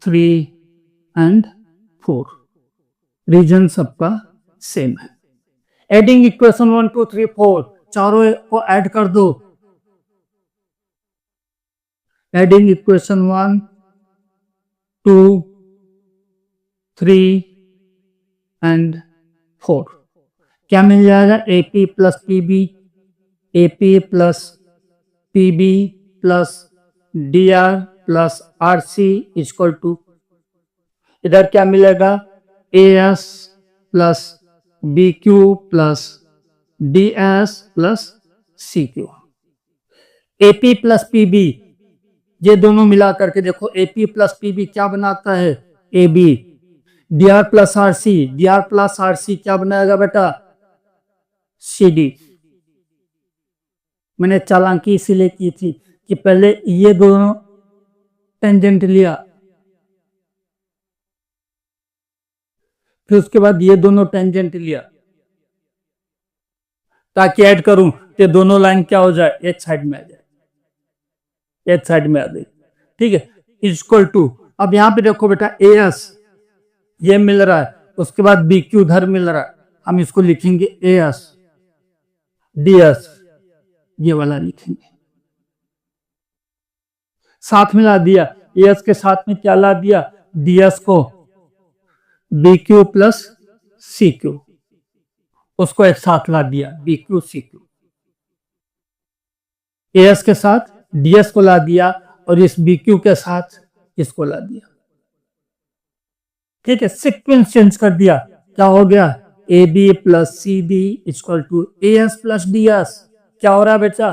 3 एंड 4, रीजन सबका सेम है। एडिंग इक्वेशन 1 2 3 4, चारों को ऐड कर दो। एडिंग इक्वेशन 1 2 3 एंड 4, क्या मिल जाएगा, AP plus PB, AP plus PB plus DR plus RC equal to, इधर क्या मिलेगा, AS plus BQ plus DS plus CQ। AP plus PB ये दोनों मिला करके देखो, AP प्लस PB क्या बनाता है, AB। DR plus RC, DR plus RC क्या बनाएगा बेटा, CD। मैंने चालाकी इसीलिए की थी कि पहले ये दोनों टेंजेंट लिया, फिर उसके बाद ये दोनों टेंजेंट लिया, ताकि ऐड करूं तो दोनों लाइन क्या हो जाए, एक साइड में आ जाए, एक साइड में आ गई। ठीक है, इक्वल टू, अब यहां पे देखो बेटा, AS ये मिल रहा है, उसके बाद BQ उधर मिल रहा है, हम इसको लिखेंगे AS, DS ये वाला लिखेंगे, साथ में ला दिया, AS के साथ में क्या ला दिया, DS को, BQ प्लस CQ उसको एक साथ ला दिया, BQ CQ, AS के साथ DS को ला दिया और इस BQ के साथ इसको ला दिया। ठीक है, सीक्वेंस चेंज कर दिया, क्या हो गया, AB plus CD equal to AS plus DS। क्या हो रहा है बेटा,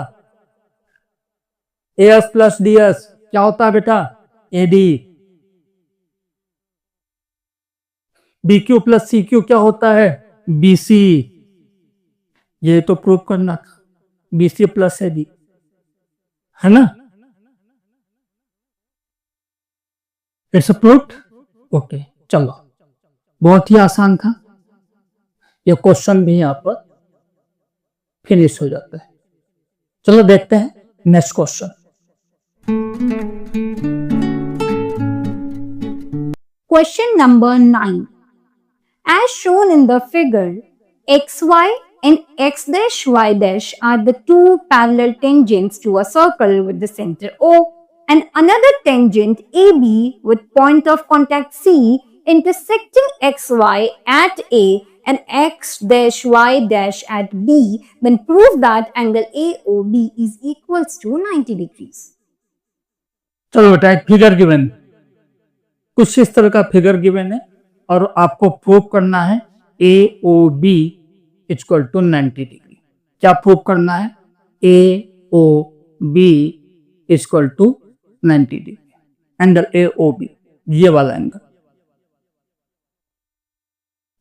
AS प्लस DS क्या होता है बेटा, AD। BQ प्लस CQ क्या होता है, BC। ये तो प्रूव करना था, BC प्लस AD, है ना। It's proved, okay. चलो, बहुत ही आसान था, ये क्वेश्चन भी यहां पर फिनिश हो जाता है। चलो देखते हैं next question. Question number 9. As shown in the figure, xy and x dash y dash are the two parallel tangents to a circle with the center O, and another tangent AB with point of contact C intersecting xy at A and x dash y dash at B, then prove that angle AOB is equals to 90 degrees. चलो बेटा, एक figure given, कुछ इस तरह का figure given है और आपको प्रूव करना है AOB इक्वल टू 90 डिग्री। क्या प्रूव करना है? AOB equal to 90 degree. Angle AOB, ये वाला एंगल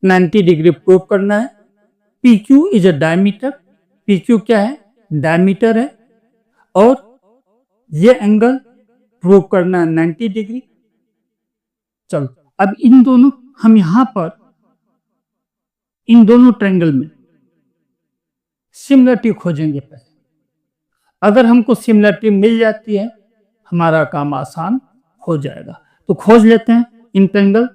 90 डिग्री प्रूव करना है। PQ is a diameter. PQ क्या है? डायमीटर है। और ये एंगल प्रूव करना है 90 डिग्री। चलो, अब इन दोनों, हम यहां पर इन दोनों ट्रायंगल में सिमिलरिटी खोजेंगे पहले। अगर हमको सिमिलरिटी मिल जाती है, हमारा काम आसान हो जाएगा। तो खोज लेते हैं in triangle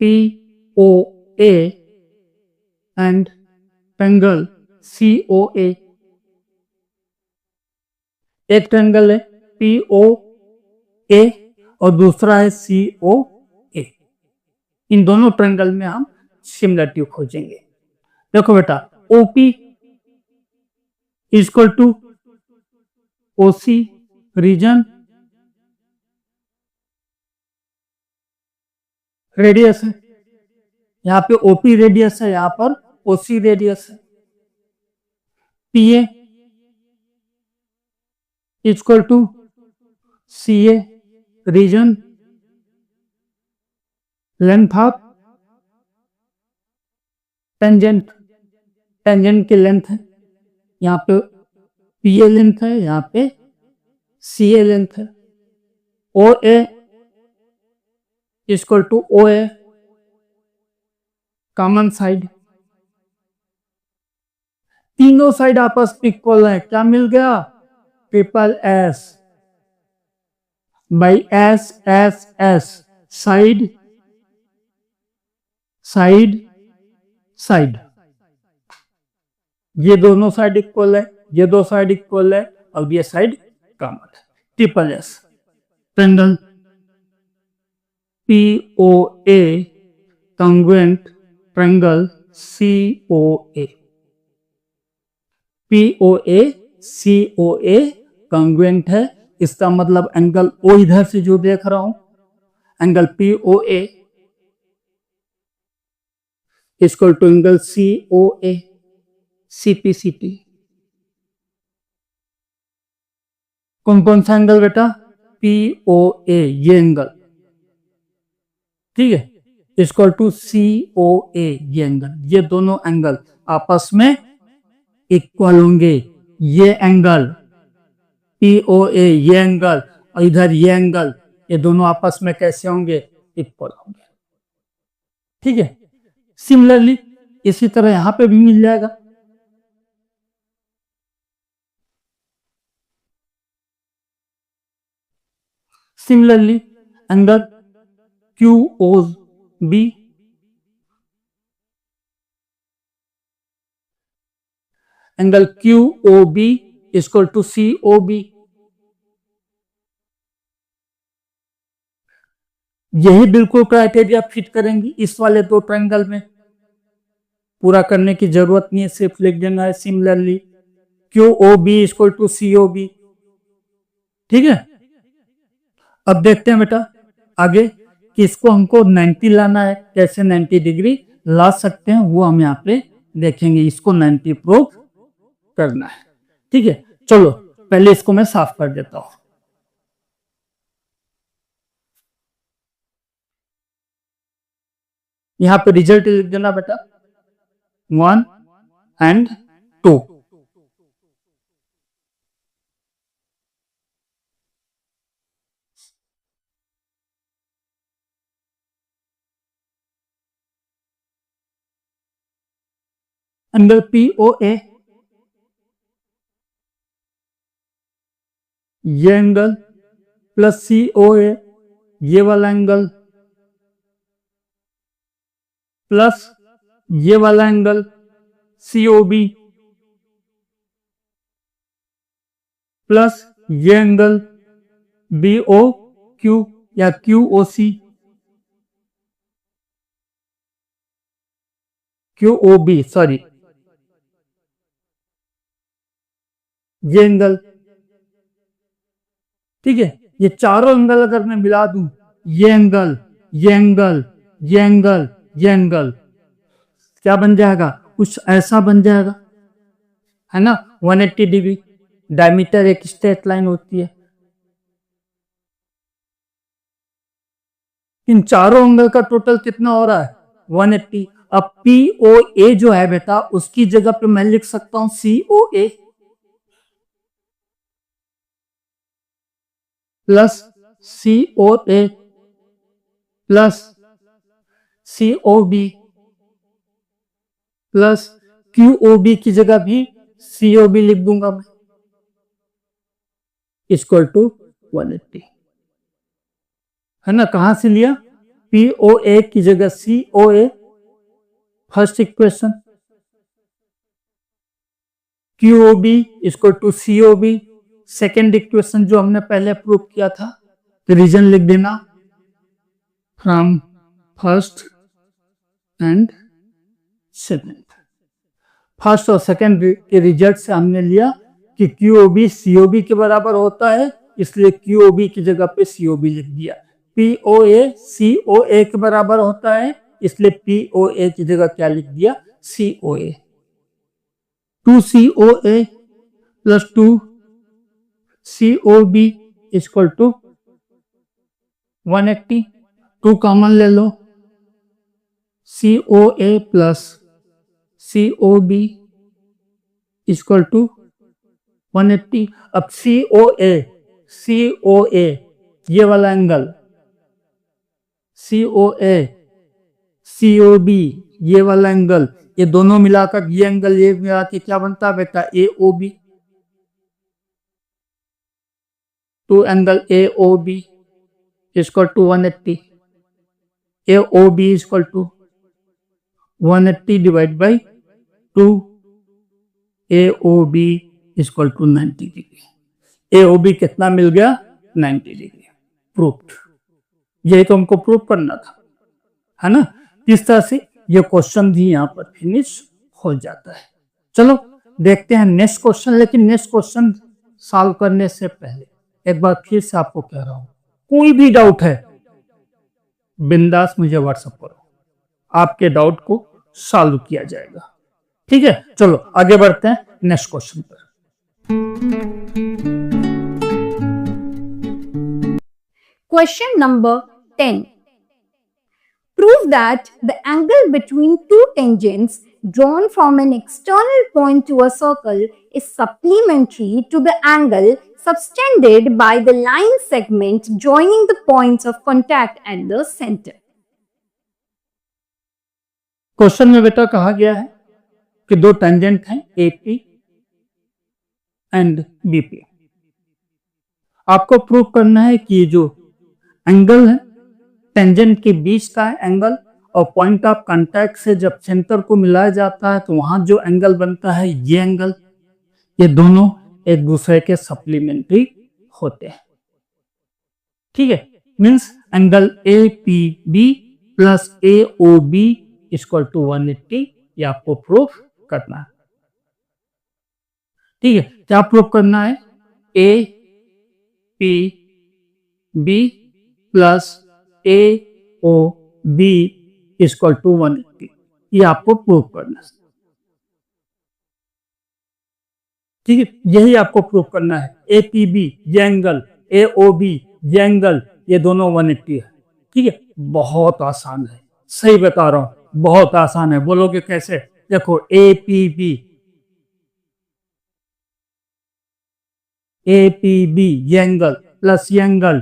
POA and triangle COA। एक ट्रायंगल है POA और दूसरा है COA। इन दोनों ट्रायंगल में हम सिमिलरिटी खोजेंगे। देखो बेटा, OP equal to OC reason, radius है। यहां पे OP रेडियस है, यहां पर OC रेडियस है। PA equal to CA reason, length of tangent, tangent की लेंथ है। यहाँ पे PA लेंथ है, यहाँ पे CA लेंथ है। OA equal to OA common side. तीनों साइड आपस में इक्वल है। क्या मिल गया? Triple S by S side side side. ये दोनों साइड इक्वल है, ये दो साइड इक्वल है और ये साइड कॉमन है। Triple S triangle POA congruent triangle COA। POA COA congruent है। इसका मतलब एंगल O इधर से जो देख रहा हूं, angle POA equal to angle COA CPCT। कौन कौन सा एंगल बेटा? POA ये एंगल, ठीक है, इक्वल टू COA ये एंगल। ये दोनों एंगल आपस में इक्वल होंगे। ये एंगल POA ये एंगल और इधर ये एंगल, ये दोनों आपस में कैसे होंगे? इक्वल होंगे। ठीक है। सिमिलरली इसी तरह यहां पे भी मिल जाएगा। Similarly angle QOB angle QOB equal to COB। यही बिल्कुल क्राइटेरिया फिट करेंगी इस वाले दो ट्रायंगल में। पूरा करने की जरूरत नहीं है, सिर्फ लिख देना है similarly QOB equal to COB। ठीक है। अब देखते हैं बेटा आगे कि इसको हमको 90 लाना है। कैसे 90 डिग्री ला सकते हैं वो हम यहाँ पे देखेंगे। इसको 90 प्रूव करना है। ठीक है, चलो पहले इसको मैं साफ कर देता हूं। यहां पे रिजल्ट लिख देना बेटा 1 and 2। एंगल POA ये एंगल प्लस COA ये वाला एंगल प्लस ये वाला एंगल COB प्लस ये एंगल BOQ या QOC, QOB सॉरी, ये एंगल। ठीक है, ये चारों एंगल अगर मैं मिला दूं, ये एंगल, ये एंगल, ये एंगल, ये एंगल, क्या बन जाएगा? कुछ ऐसा बन जाएगा, है ना। 180 डिग्री डायमीटर एक स्ट्रेट लाइन होती है। इन चारों एंगल का टोटल कितना हो रहा है? 180। अब POA जो है बेटा, उसकी जगह पे मैं लिख सकता हूं COA plus COA plus COB plus QOB की जगह भी COB लिख दूंगा मैं, इक्वल टू 180, है ना। कहां से लिया? POA की जगह COA, first equation, QOB equal to COB, second equation जो हमने पहले प्रूव किया था, तो रीजन लिख देना from first and second. First और सेकेंड के रिजल्ट से हमने लिया कि QOB COB के बराबर होता है, इसलिए QOB की जगह पे COB लिख दिया। POA COA के बराबर होता है, इसलिए POA की जगह क्या लिख दिया? COA। 2COA plus 2COB equal to 180। 2 common ले लो, COA plus COB equal to 180। अब COA ये वाला एंगल, COA COB ये वाला एंगल, ये दोनों मिलाकर ये एंगल ये मिला के क्या बनता है बेटा? AOB। Two angle AOB equal to 180। AOB equal to 180 divide by 2, AOB equal to 90 degree. AOB कितना मिल गया? 90 डिग्री। प्रूव्ड। यही तो हमको प्रूव करना था, है ना। इस तरह से ये क्वेश्चन भी यहाँ पर फिनिश हो जाता है। चलो देखते हैं नेक्स्ट क्वेश्चन। लेकिन नेक्स्ट क्वेश्चन सॉल्व करने से पहले एक बार फिर से आपको कह रहा हूं, कोई भी डाउट है बिंदास मुझे व्हाट्सएप करो, आपके डाउट को सॉल्व किया जाएगा। ठीक है, चलो आगे बढ़ते हैं नेक्स्ट क्वेश्चन पर। Question number 10. Prove that the angle between two tangents drawn from an external point to a circle is supplementary to the angle subtended by the line segment joining the points of contact at the center. Question में बेटा कहा गया है कि दो tangent हैं AP and BP। आपको prove करना है कि जो एंगल है टेंजेंट के बीच का है एंगल, और पॉइंट ऑफ कांटेक्ट से जब सेंटर को मिलाया जाता है तो वहां जो एंगल बनता है ये एंगल, ये दोनों एक दूसरे के सप्लीमेंट्री होते हैं। ठीक है, means angle APB plus AOB equal to 180, ये आपको प्रूव करना है। ठीक है, क्या प्रूव करना है? APB plus AOB equal to 180, ये आपको प्रूव करना है। ठीक है, यही आपको प्रूव करना है। APB ये एंगल, AOB ये एंगल, ये दोनों 180 है। ठीक है, बहुत आसान है, सही बता रहा हूं, बहुत आसान है। बोलोगे कैसे? देखो APB ये एंगल प्लस ये एंगल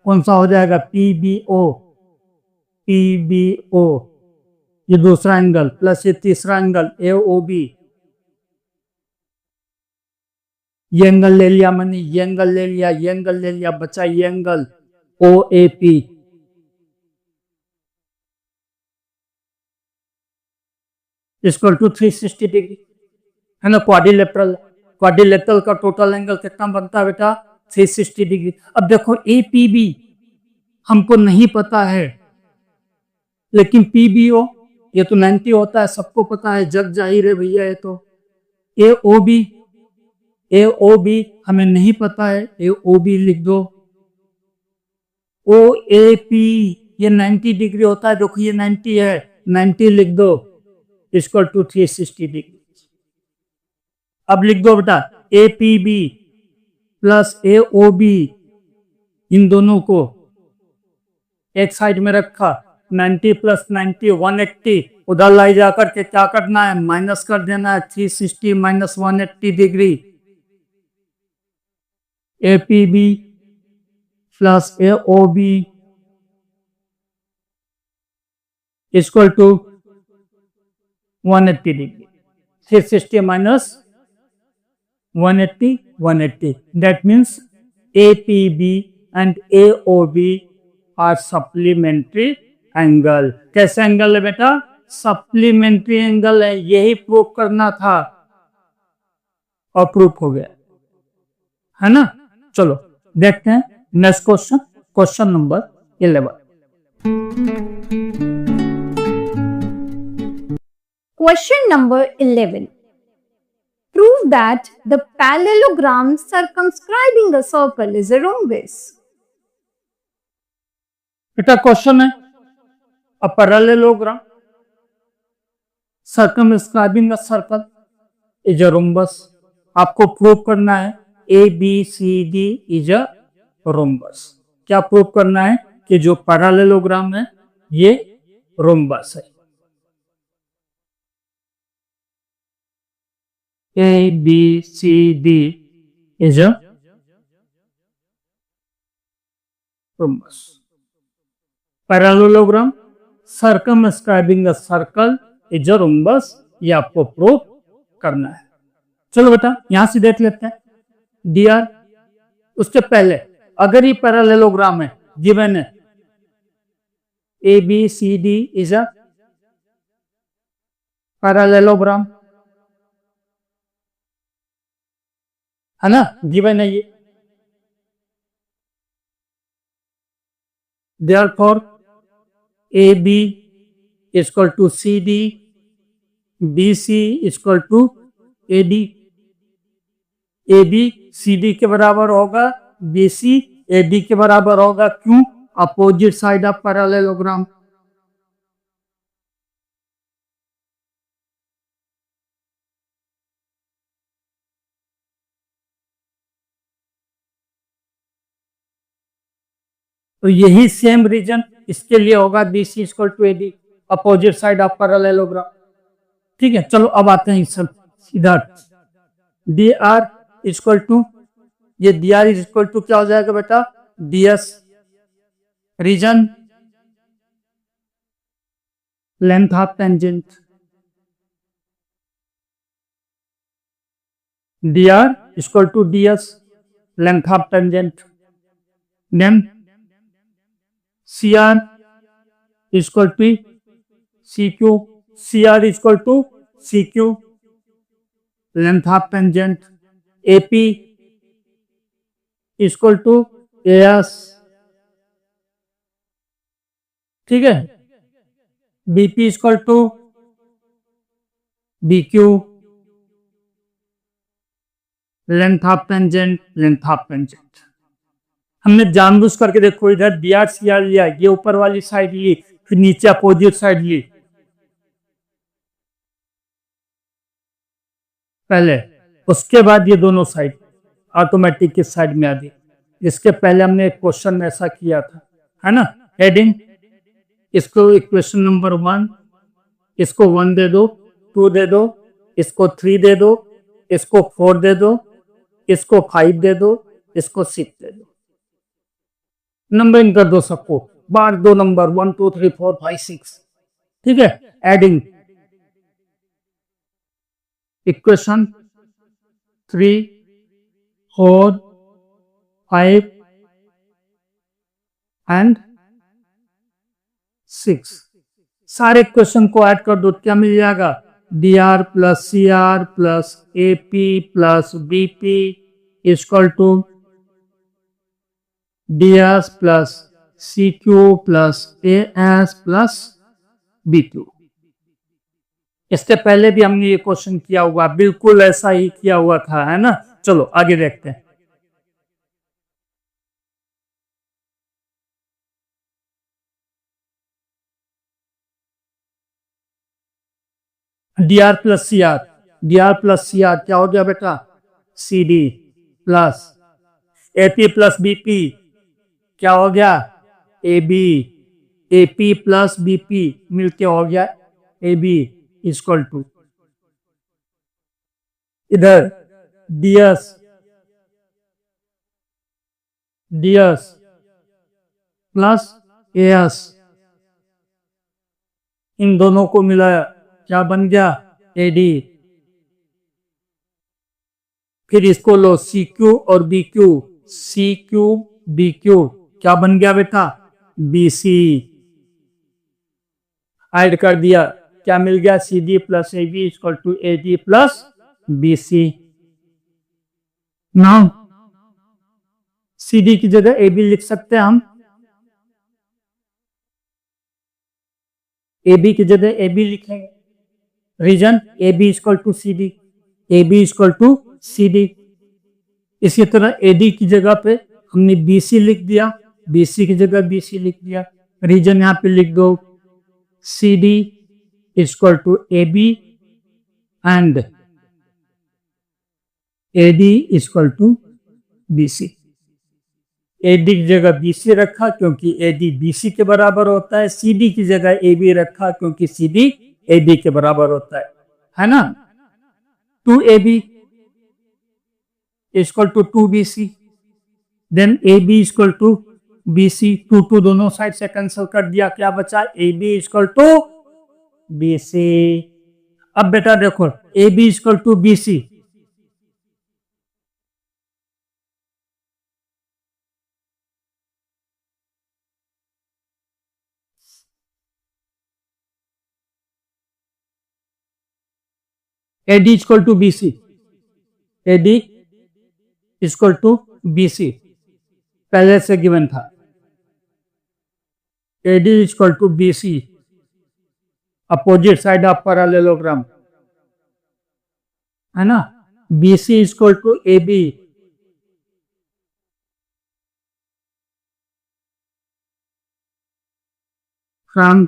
कौन सा हो जाएगा? PBO ये दूसरा एंगल प्लस ये तीसरा एंगल AOB, ये एंगल ले लिया मैंने, ये एंगल ले लिया, ये एंगल ले लिया, बचा ये angle OAP। Equal to 360 degree, है ना। क्वाड्रिलेटरल का टोटल एंगल कितना बनता है बेटा? 360 डिग्री। अब देखो APB हमको नहीं पता है, लेकिन PBO ये तो 90 होता है, सबको पता है, जग जाहिर है भैया। ये तो AOB हमें नहीं पता है, AOB लिख दो। OAP ये 90 डिग्री होता है, देखो ये 90 है, 90 लिख दो, इक्वल टू 360 डिग्री। अब लिख दो बेटा APB प्लस AOB, इन दोनों को एक साइड में रखा, 90 प्लस 90 180, उधर लाई जाकर के क्या करना है? माइनस कर देना है, 360 minus 180 degree. APB plus AOB equal to 180 degree. 360 minus 180, that means APB and AOB are supplementary angle। कैसे एंगल है बेटा? सप्लीमेंट्री एंगल है, यही प्रूफ करना था और प्रूफ हो गया, है ना। चलो देखते हैं next question, question number 11। Question number 11. Prove that the parallelogram circumscribing a circle is a rhombus. बेटा क्वेश्चन है a parallelogram circumscribing a circle is a rhombus। आपको प्रूव करना है ABCD is a rhombus। क्या प्रूव करना है? कि जो पैरेललोग्राम है ये रोम्बस है। ABCD is a rhombus। Parallelogram circumscribing a circle is a rhombus, ये आपको प्रूव करना है। चलो बेटा यहां से देख लेते हैं डियर। उसके पहले अगर ये पैरेललोग्राम है, गिवन है ABCD इज अ पैरेललोग्राम, है ना, गिवन है ये। Therefore AB equal to CD, BC equal to AD। AB CD के बराबर होगा, BC AD के बराबर होगा। क्यों? Opposite side of parallelogram. तो यही सेम रीजन इसके लिए होगा, BC equal to AD, opposite side of parallelogram. ठीक है, चलो अब आते हैं सब सीधा। DR इक्वल टू, ये DR इक्वल टू क्या हो जाएगा बेटा? DS reason length of tangent. DR equal to DS length of tangent. Then CR equal to CQ, CR equal to CQ length of tangent. AP equal to AS, ठीक है। BP equal to BQ length of tangent, length of tangent. हमने जानबूझ करके देखो इधर DR CR लिया, ये ऊपर वाली साइड ली, फिर नीचे अपोजिट साइड ली पहले, उसके बाद ये दोनों साइड ऑटोमेटिक इस साइड में आ गई। इसके पहले हमने एक क्वेश्चन में ऐसा किया था, है ना। हेडिंग, इसको इक्वेशन नंबर 1, इसको 1 दे दो, 2 दे दो, इसको 3 दे दो, इसको 4 दे दो, इसको 5 दे दो, इसको 6 दे दो। नंबरिंग कर दो सबको, बार दो नंबर 1 2 3 4 5 6, ठीक है। एडिंग इक्वेशन 3 4 5 एंड 6, सारे क्वेश्चन को ऐड कर दो, क्या मिल जाएगा? dr plus cr plus ap plus bp is equal to ds plus cq plus as plus bq। इससे पहले भी हमने ये क्वेश्चन किया हुआ, बिल्कुल ऐसा ही किया हुआ था, है ना। चलो आगे देखते हैं। D R plus C R, D R plus C R क्या हो गया बेटा, C D plus AP plus BP क्या हो गया, A B, AP plus BP मिलके हो गया ए बी इक्वल टू, इधर डीएस, डीएस प्लस एएस, इन दोनों को मिलाया क्या बन गया, एडी। फिर इसको लो सी क्यू और B Q, C Q B Q क्या बन गया बेटा, बी सी। ऐड कर दिया क्या मिल गया, C D plus A B equal to A D plus B C. Now C D की जगह ए बी लिख सकते हैं हम, ए बी की जगह ए बी लिखेंगे, reason A B equal to C D, A B equal to C D. इसी तरह ए डी की जगह पे हमने बी सी लिख दिया, बी सी की जगह बी सी लिख दिया, रीजन यहां पे लिख दो C D equal to A B and A D equal to B C. A D की जगह बी सी रखा क्योंकि ए डी बी सी के बराबर होता है, सी डी की जगह ए बी रखा क्योंकि सी डी ए बी के बराबर होता है ना। 2ab equal to 2bc, then ab equal to bc, 2 दोनों साइड से कैंसिल कर दिया, क्या बचा, ab इक्वल टू bc। अब बेटा देखो ab equal to bc, AD equal to BC, AD equal to BC पहले से गिवन था, AD equal to BC opposite side of parallelogram, है ना। BC equal to AB, from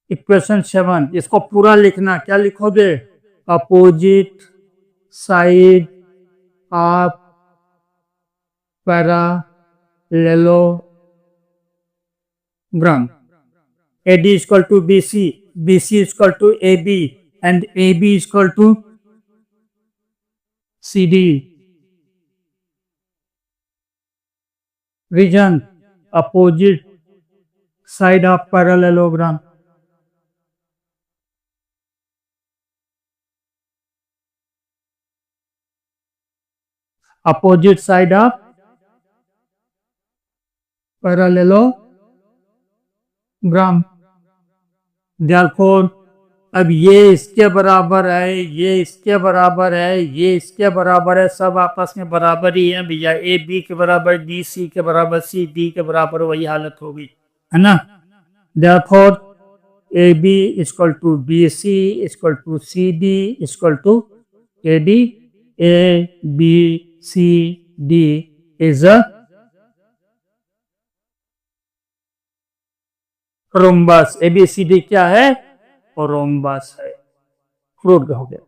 equation 7, इसको पूरा लिखना, क्या लिखोगे, opposite side of parallelogram, AD equal to BC, BC equal to AB and AB equal to CD। Reason opposite side of parallelogram, opposite side of parallelogram. Therefore अब ये इसके बराबर है, ये इसके बराबर है, ये इसके बराबर है, सब आपस में बराबर ही है भैया, ए बी के बराबर, डी सी के बराबर, सी डी के बराबर, वही हालत होगी, है ना। Therefore A B equal to B C equal to C D equal to A D, A B C D is a rhombus. A B C D क्या है, और रोम्बस है, प्रूव हो गया।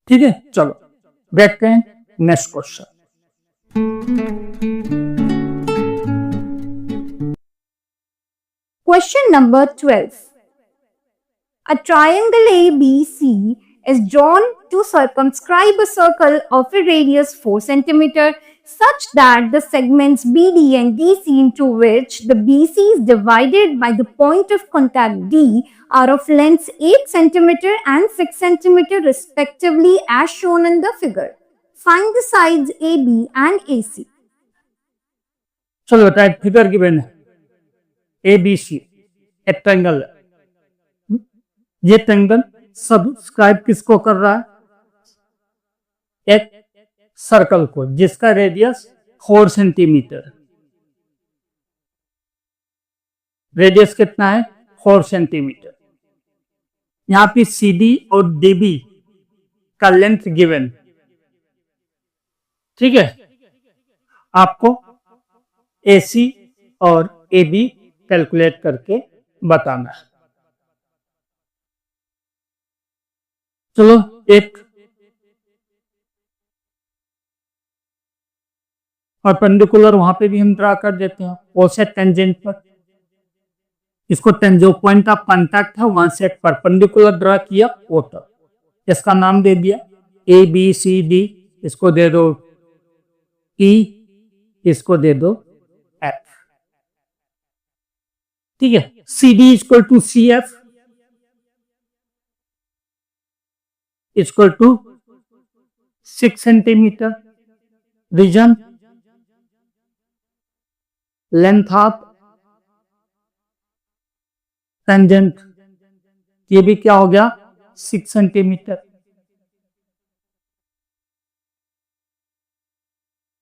ठीक है, चलो देखते हैं next question. Question number 12. A triangle ABC is drawn to circumscribe a circle of a radius 4 cm such that the segments BD and DC into which the BC is divided by the point of contact D are of lengths 8 cm and 6 cm respectively as shown in the figure. Find the sides AB and AC. चलो बताए, figure given है, ABC एक triangle है, ये triangle subscribe किसको कर रहा है? एक सर्कल को जिसका रेडियस 4 सेंटीमीटर। रेडियस कितना है? 4 सेंटीमीटर। यहां पे CD और DB का लेंथ गिवन, ठीक है। आपको AC और AB कैलकुलेट करके बताना है। चलो एक परपेंडिकुलर वहां पे भी हम ड्रा कर देते हैं, ऑफसेट टेंजेंट पर। इसको जो पॉइंट ऑफ कांटेक्ट है वहां से एक परपेंडिकुलर ड्रा किया, ओटर। इसका नाम दे दिया ABCD, इसको दे दो E, इसको दे दो F, ठीक है। CD equal to CF equal to 6 centimetre. Reason, length of tangent, ये भी क्या हो गया? 6 centimetre.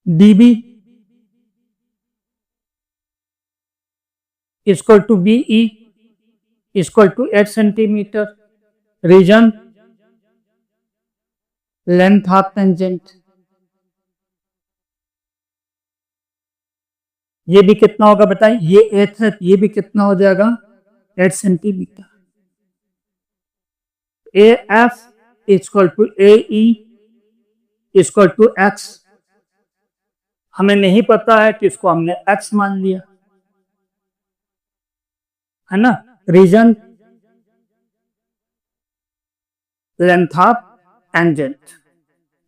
DB equal to BE equal to 8 centimetre. Reason, length of tangent, ये भी कितना होगा बताइए? ये 8 है, ये भी कितना हो जाएगा? 8 centimetre. AF equal to AE equal to X, हमें नहीं पता है तो इसको हमने X मान लिया, है ना। रीजन, लेंथ ऑफ टेंजेंट,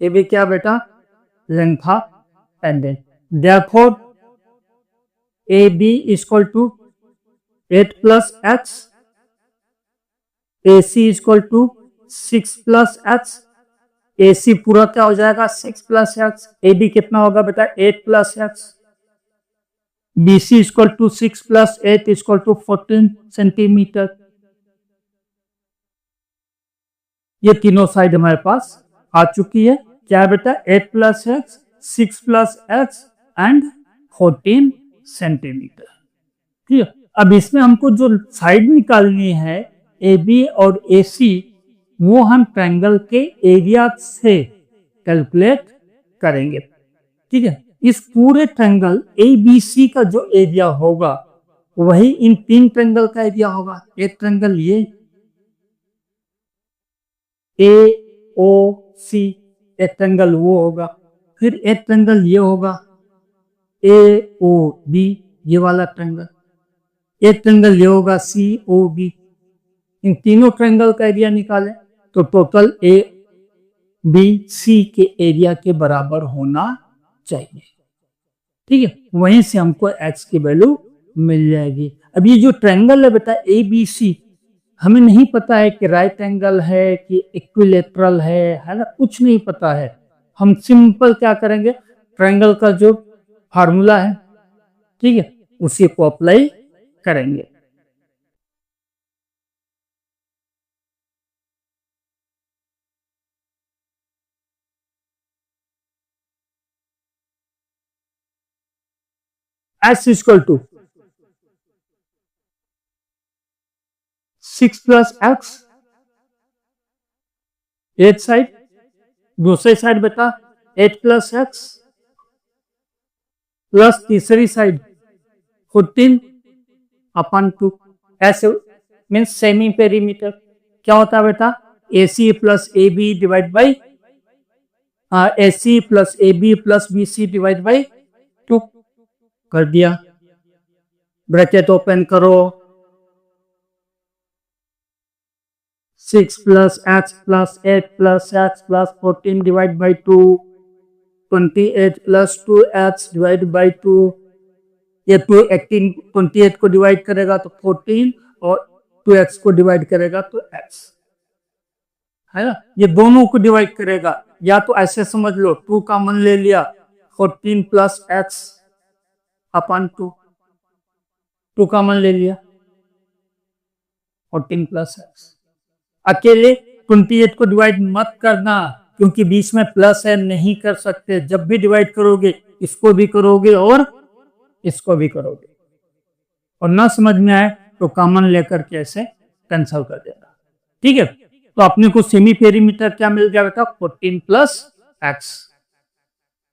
ये भी क्या बेटा? Length of tangent. Therefore AB equal to 8 plus X, AC equal to 6 plus X, AC पूरा क्या हो जाएगा? 6 प्लस X। AB कितना होगा बेटा? 8 plus X। BC equal to 6 plus 8 equal to 14 centimetre. ये तीनों साइड हमारे पास आ चुकी है। क्या बेटा? 8 plus X, 6 plus X and 14 centimetre, ठीक है। अब इसमें हमको जो साइड निकालनी है AB और AC, वो हम ट्रायंगल के एरिया से कैलकुलेट करेंगे, ठीक है। इस पूरे ट्रायंगल ABC का जो एरिया होगा वही इन 3 ट्रायंगल का एरिया होगा। एक ट्रायंगल ये AOC, एक ट्रायंगल वो होगा, फिर एक ट्रायंगल ये होगा AOB, ये वाला ट्रायंगल, एक ट्रायंगल ये होगा COB। इन तीनों ट्रायंगल का एरिया निकालें तो टोटल ABC के एरिया के बराबर होना चाहिए, ठीक है। वहीं से हमको X की वैल्यू मिल जाएगी। अब ये जो ट्रायंगल है बेटा ABC, हमें नहीं पता है कि राइट एंगल है कि इक्विलेटरल है ना, कुछ नहीं पता है। हम सिंपल क्या करेंगे? ट्रायंगल का जो फार्मूला है, ठीक है, उसी को अप्लाई करेंगे। S equal to 6 plus X, एक साइड, दूसरी साइड बेटा 8 प्लस X प्लस तीसरी साइड 14 अपन 2। ऐसे मीन्स सेमी पेरीमीटर। क्या होता है बेटा? AC plus AB divide by AC plus AB plus BC divide by 2 कर दिया। ब्रैकेट ओपन करो, 6 plus X plus 8 plus X plus 14 divide by 2, 28 plus 2X divide by 2। ये 28 को डिवाइड करेगा तो 14 और 2X को डिवाइड करेगा तो X, है ना। ये दोनों को डिवाइड करेगा, या तो ऐसे समझ लो 2 कॉमन ले लिया, 14 प्लस X अपन 2 कॉमन ले लिया, 14 प्लस X। अकेले 28 को डिवाइड मत करना, क्योंकि बीच में प्लस है, नहीं कर सकते। जब भी डिवाइड करोगे इसको भी करोगे और इसको भी करोगे, और ना समझ में आए तो कॉमन लेकर के ऐसे कैंसिल कर देना। ठीक है, तो अपने को सेमी पेरीमीटर क्या मिल गया बेटा? 14 प्लस एक्स।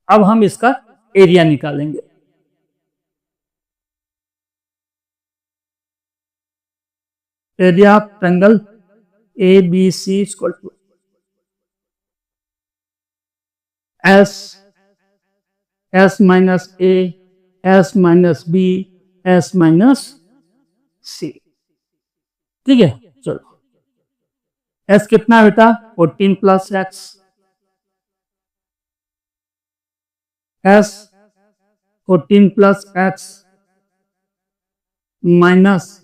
अब हम इसका एरिया निकालेंगे। Area of triangle A B C equal to S minus A, S minus B, S minus C. ठीक है, चलो एस कितना है बेटा? 14 plus X. S 14 plus X minus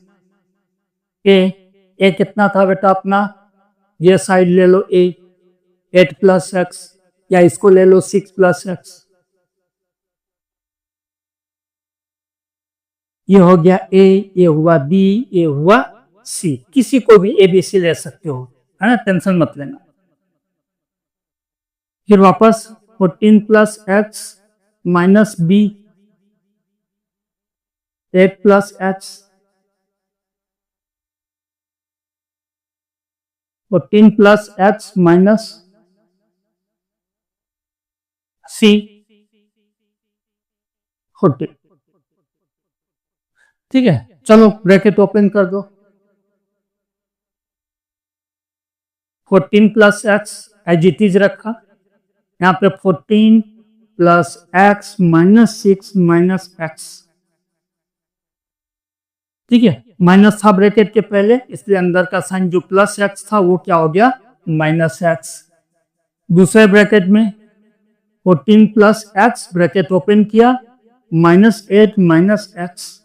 A कितना था बेटा अपना? ये साइड ले लो ए, 8 प्लस एक्स, या इसको ले लो 6 प्लस एक्स। ये हो गया ए, ये हुआ बी, ये हुआ सी। किसी को भी ए बी सी ले सकते हो, है ना, टेंशन मत लेना। फिर वापस 14 plus X minus B, 8 plus X, 14 plus X minus C 14। ठीक है, चलो ब्रैकेट ओपन कर दो। 14 plus X as it is रखा, यहाँ पे 14 plus X minus 6 minus X. ठीक है, माइनस था ब्रैकेट के पहले, इसलिए अंदर का साइन जो प्लस एक्स था वो क्या हो गया? Minus x. दूसरे ब्रैकेट में 14 प्लस एक्स ब्रैकेट ओपन किया, माइनस 8 माइनस एक्स,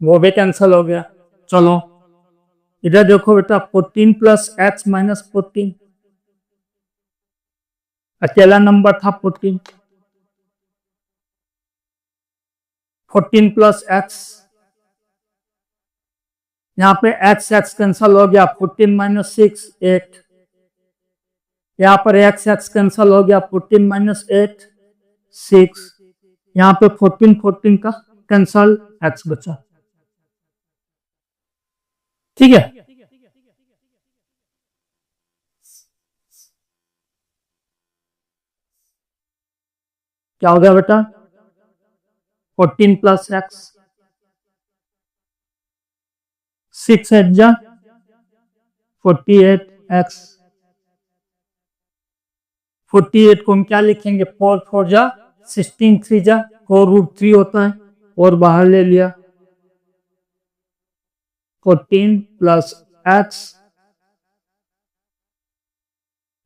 वो भी कैंसिल हो गया। चलो इधर देखो बेटा, 14 प्लस एक्स माइनस 14, अकेला नंबर था 14। 14 प्लस एक्स, यहाँ पे एक्स एक्स कैंसिल हो गया, 14 माइनस 6 8। यहाँ पर एक्स एक्स कैंसिल हो गया, 14 माइनस 8 6। यहाँ पे 14 14 का कैंसिल, एक्स बचा। ठीक है, क्या हो गया बेटा? 14 प्लस एक्स, 6 8 जा 48 एक्स। 48 को हम क्या लिखेंगे? 4 4 जा 16, 3 जा 4√3 होता है, और बाहर ले लिया। 14 प्लस एक्स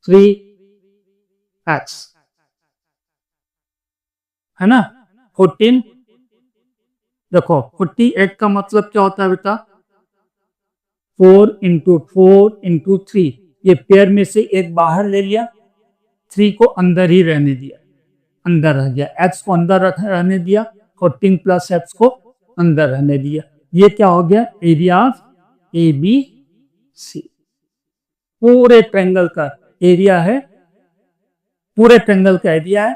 3 एक्स, है ना। 14 देखो 48 का मतलब क्या होता है बेटा? 4 इंटू 4 इंटू 3, ये पेयर में से एक बाहर ले लिया, 3 को अंदर ही रहने दिया, अंदर रह गया, एक्स को अंदर रहने दिया, 14 प्लस एक्स को अंदर रहने दिया। ये क्या हो गया? Area of A B C. पूरे ट्रायंगल का एरिया है, पूरे ट्रायंगल का एरिया है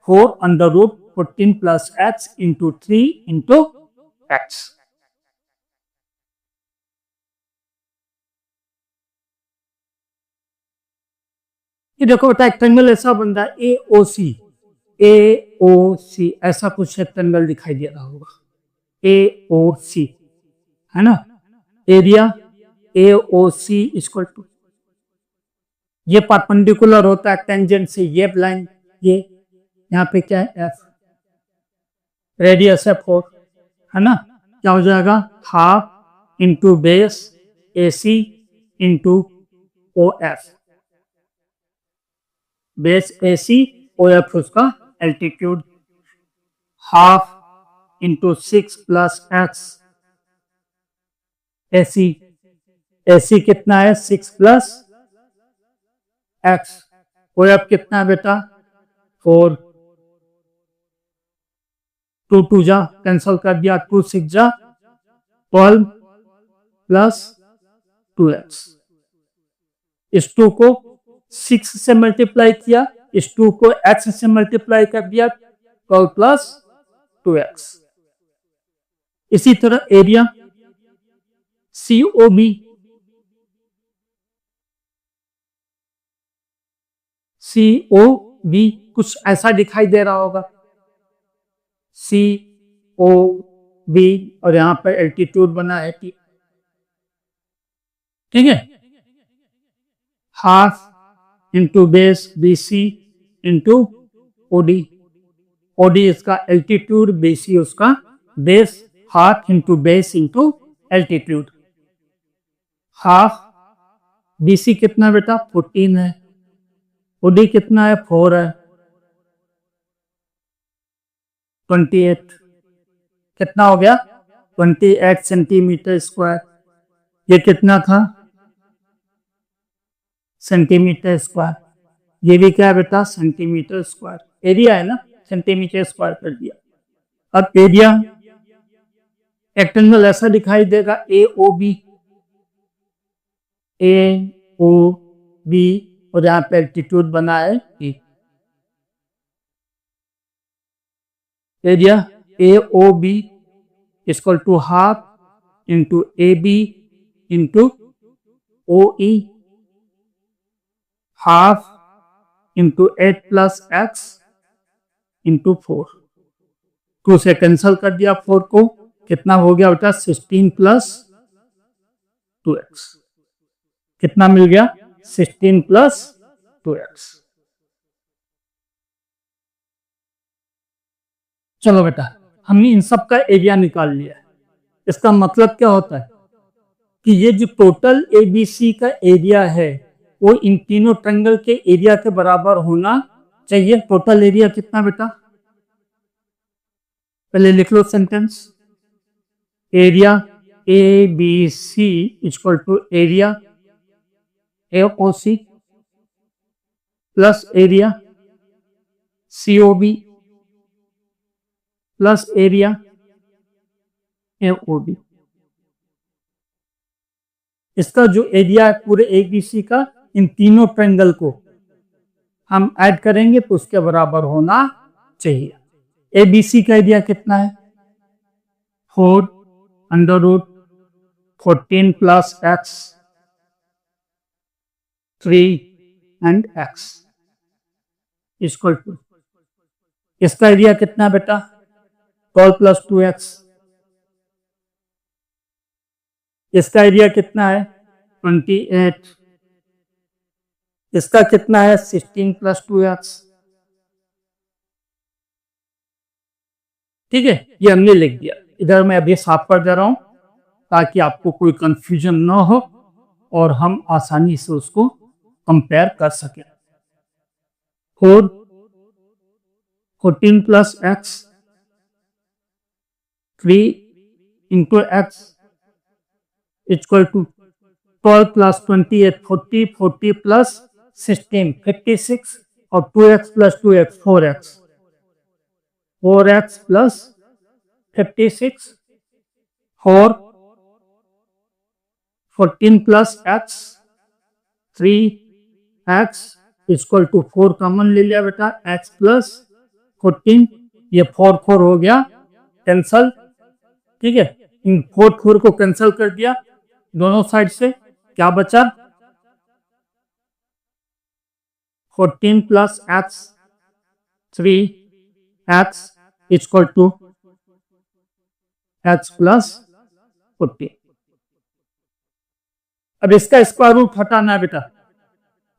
4 under root 14 plus x into 3 into x. ये देखो बेटा, एक ट्रायंगल ऐसा बन रहा है ए ओ सी, ऐसा कुछ एक ट्रायंगल दिखाई दे रहा होगा, ए ओ सी, है ना। Area A O C equal to, ये परपेंडिकुलर होता है टेंजेंट से, ये लाइन, ये यहाँ पे क्या है? एफ, रेडियस है 4, है ना। क्या हो जाएगा? Half into base A C into O F, base A C O F उसका altitude, half into 6 plus X A C कितना है? 6 प्लस एक्स। ओ एफ कितना है बेटा? 4, 2 2 जा कैंसिल कर दिया, 2 6 जा 12 प्लस 2x। इस 2 को 6 से मल्टीप्लाई किया, इस 2 को x से मल्टीप्लाई कर दिया, 12 प्लस 2x। इसी तरह एरिया COB, COB कुछ ऐसा दिखाई दे रहा होगा, COB और यहां पर एल्टीट्यूड बना है T, ठीक है। Half into base BC into OD, OD इसका एल्टीट्यूड, BC उसका base, half into base into altitude. Half BC कितना बेटा 14 है, OD कितना है 4 है, 28, कितना हो गया 28 सेंटीमीटर स्क्वायर। ये कितना था सेंटीमीटर स्क्वायर, ये भी क्या है बेटा सेंटीमीटर स्क्वायर। एरिया है ना, सेंटीमीटर स्क्वायर कर दिया। अब एरिया रेक्टेंगल ऐसा दिखाई देगा AOB, AOB और यहाँ पे एल्टीट्यूड बना है E। Area AOB equal to half into AB into OE, half into 8 plus x into 4। 2 से कैंसिल कर दिया 4 को, कितना हो गया बेटा 16 प्लस 2x। कितना मिल गया 16 प्लस 2x। चलो बेटा, हमने इन सब का एरिया निकाल लिया है। इसका मतलब क्या होता है कि ये जो टोटल ABC का एरिया है वो इन तीनों ट्रायंगल के एरिया के बराबर होना चाहिए। टोटल एरिया कितना बेटा, पहले लिख लो sentence, area ABC equal to area AOC plus area COB plus area AOB। इसका जो एरिया है पूरे ABC का, इन तीनों ट्रायंगल को हम ऐड करेंगे तो उसके बराबर होना चाहिए। ABC का एरिया कितना है 4 under root 14 plus x 3 and x equal to, इसका एरिया कितना बेटा 12 प्लस 2x। इसका एरिया कितना है 28, इसका कितना है 16 प्लस 2x। ठीक है, ये हमने लिख दिया। इधर मैं अभी साफ कर दे रहा हूं ताकि आपको कोई कंफ्यूजन ना हो और हम आसानी से उसको कंपेयर कर सकें। 14 plus x 3 into x equal to 12 plus 28 40, 40 plus 16 56 और 2x plus 2x 4x, 4x plus 56 4 14 plus x 3x equal to 4 common ले लिया बेटा, x प्लस 14, ये 4 4 हो गया कैंसल। ठीक है, इन 4 4 को कैंसिल कर दिया दोनों साइड से, क्या बचा 14 plus x 3x equal to x plus 14। अब इसका स्क्वायर रूट हटाना है बेटा,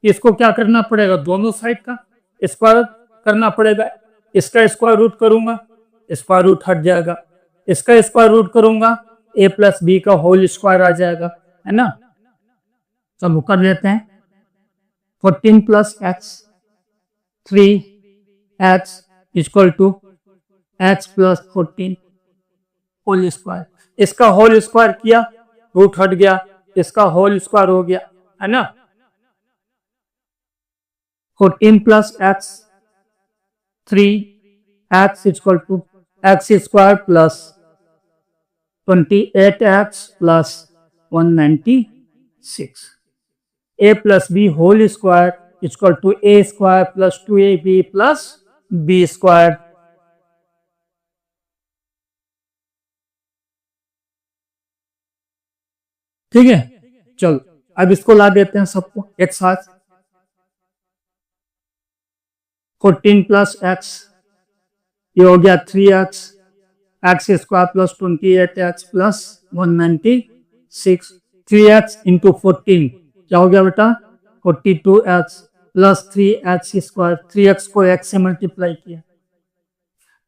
इसको क्या करना पड़ेगा दोनों साइड का स्क्वायर करना पड़ेगा। इसका स्क्वायर रूट करूंगा स्क्वायर रूट हट जाएगा, इसका स्क्वायर रूट करूंगा a प्लस बी का होल स्क्वायर आ जाएगा, है ना। चलो कर लेते हैं 14 plus x 3x equal to x plus 14 whole square. इसका होल स्क्वायर किया रूट हट गया, इसका होल स्क्वायर हो गया, है ना। 14 plus x 3x equal to x square plus 28x plus 196 6. A plus B whole square is equal to A square plus 2AB plus B square. ठीक है, चलो अब इसको ला देते हैं सबको एक साथ. 14 प्लस एक्स, ये हो गया 3x, x square plus 28x plus 196. 3x into 14 क्या हो गया बेटा 42x plus 3x square. 3x को x से मल्टीप्लाई किया,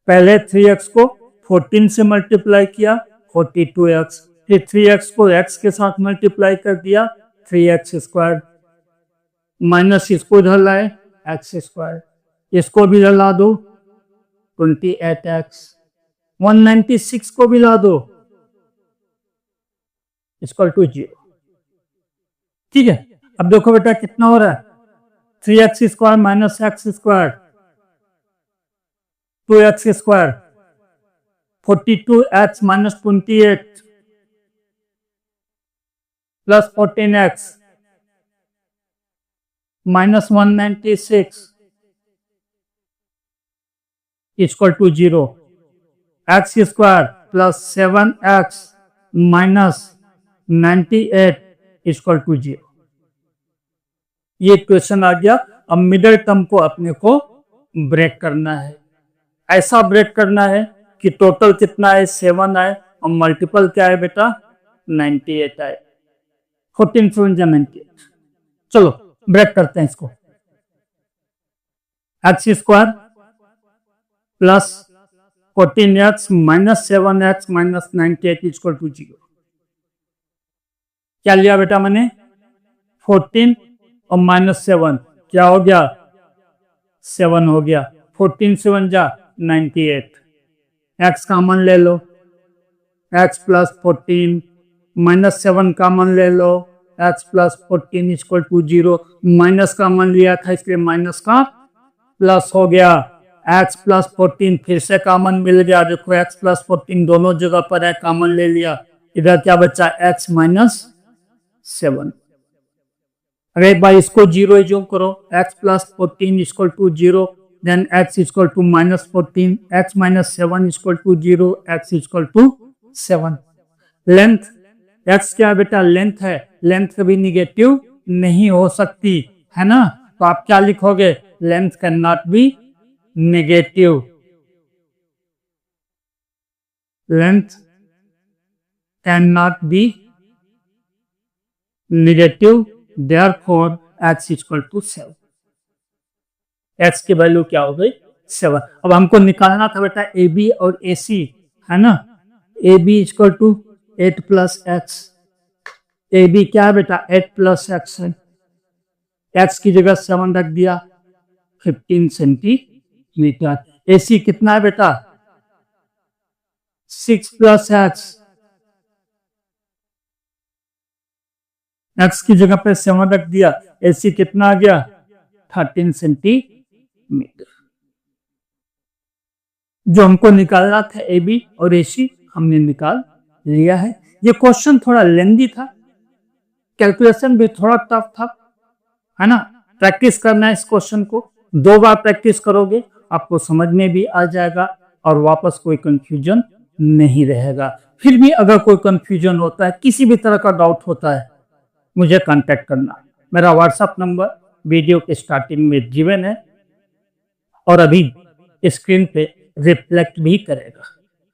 पहले 3x को 14 से मल्टीप्लाई किया 42x, फिर 3x को x के साथ मल्टीप्लाई कर दिया 3x स्क्वायर, माइनस इसको इधर लाए x स्क्वायर, इसको भी इधर ला दो 28x, 196 को भी ला दो इक्वल टू 0. ठीक है, अब देखो बेटा कितना हो रहा है 3x square minus x square 2x square, 42x minus 28 plus 14x minus 196 equal to 0. X square plus 7x minus 98 equal to 0. ये क्वेश्चन आ गया. अब मिडिल टर्म को अपने को ब्रेक करना है. ऐसा ब्रेक करना है कि टोटल कितना है 7 आए और मल्टीपल क्या है बेटा 98 आए. 14 7 98. चलो ब्रेक करते हैं इसको. X square plus 14x minus 7x minus 98 equal to 0. क्या लिया बेटा मैंने 14 और माइनस 7 क्या हो गया 7 हो गया. 14 7 जा 98. x कॉमन ले लो, x प्लस 14 माइनस 7 कॉमन ले लो, x plus 14 equal to 0. Minus common लिया था इसलिए माइनस का प्लस हो गया. x प्लस 14 फिर से कॉमन मिल गया. देखो x प्लस 14 दोनों जगह पर है, कॉमन ले लिया. इधर क्या बचा x माइनस 7. अगर एक बार इसको 0 एज्यूम करो x plus 14 equal to 0, then x equal to minus 14, x minus 7 equal to 0, x equal to 7. Length x क्या है बेटा लेंथ है, लेंथ कभी निगेटिव नहीं हो सकती है ना. तो आप क्या लिखोगे length can not be negative. Length can not be negative, therefore x equal to 7. x की वैल्यू क्या हो गई 7. अब हमको निकालना था बेटा AB और AC है ना. AB equal to 8 plus x. AB क्या है बेटा 8 प्लस एक्स है. x की जगह 7 रख दिया 15 सेंटीमीटर. AC कितना है बेटा 6 प्लस एक्स. x की जगह पे 7 रख दिया. AC कितना आ गया 13 सेंटीमीटर. जो हमको निकालना था AB और AC हमने निकाल लिया है. ये क्वेश्चन थोड़ा लेंदी था, कैलकुलेशन भी थोड़ा टफ था है ना. प्रैक्टिस करना है इस क्वेश्चन को. 2 बार प्रैक्टिस करोगे आपको समझ में भी आ जाएगा और वापस कोई कंफ्यूजन नहीं रहेगा. फिर भी अगर कोई कंफ्यूजन होता है, किसी भी तरह का डाउट होता है, मुझे कांटेक्ट करना. मेरा व्हाट्सएप नंबर वीडियो के स्टार्टिंग में गिवन है और अभी स्क्रीन पे रिफ्लेक्ट भी करेगा.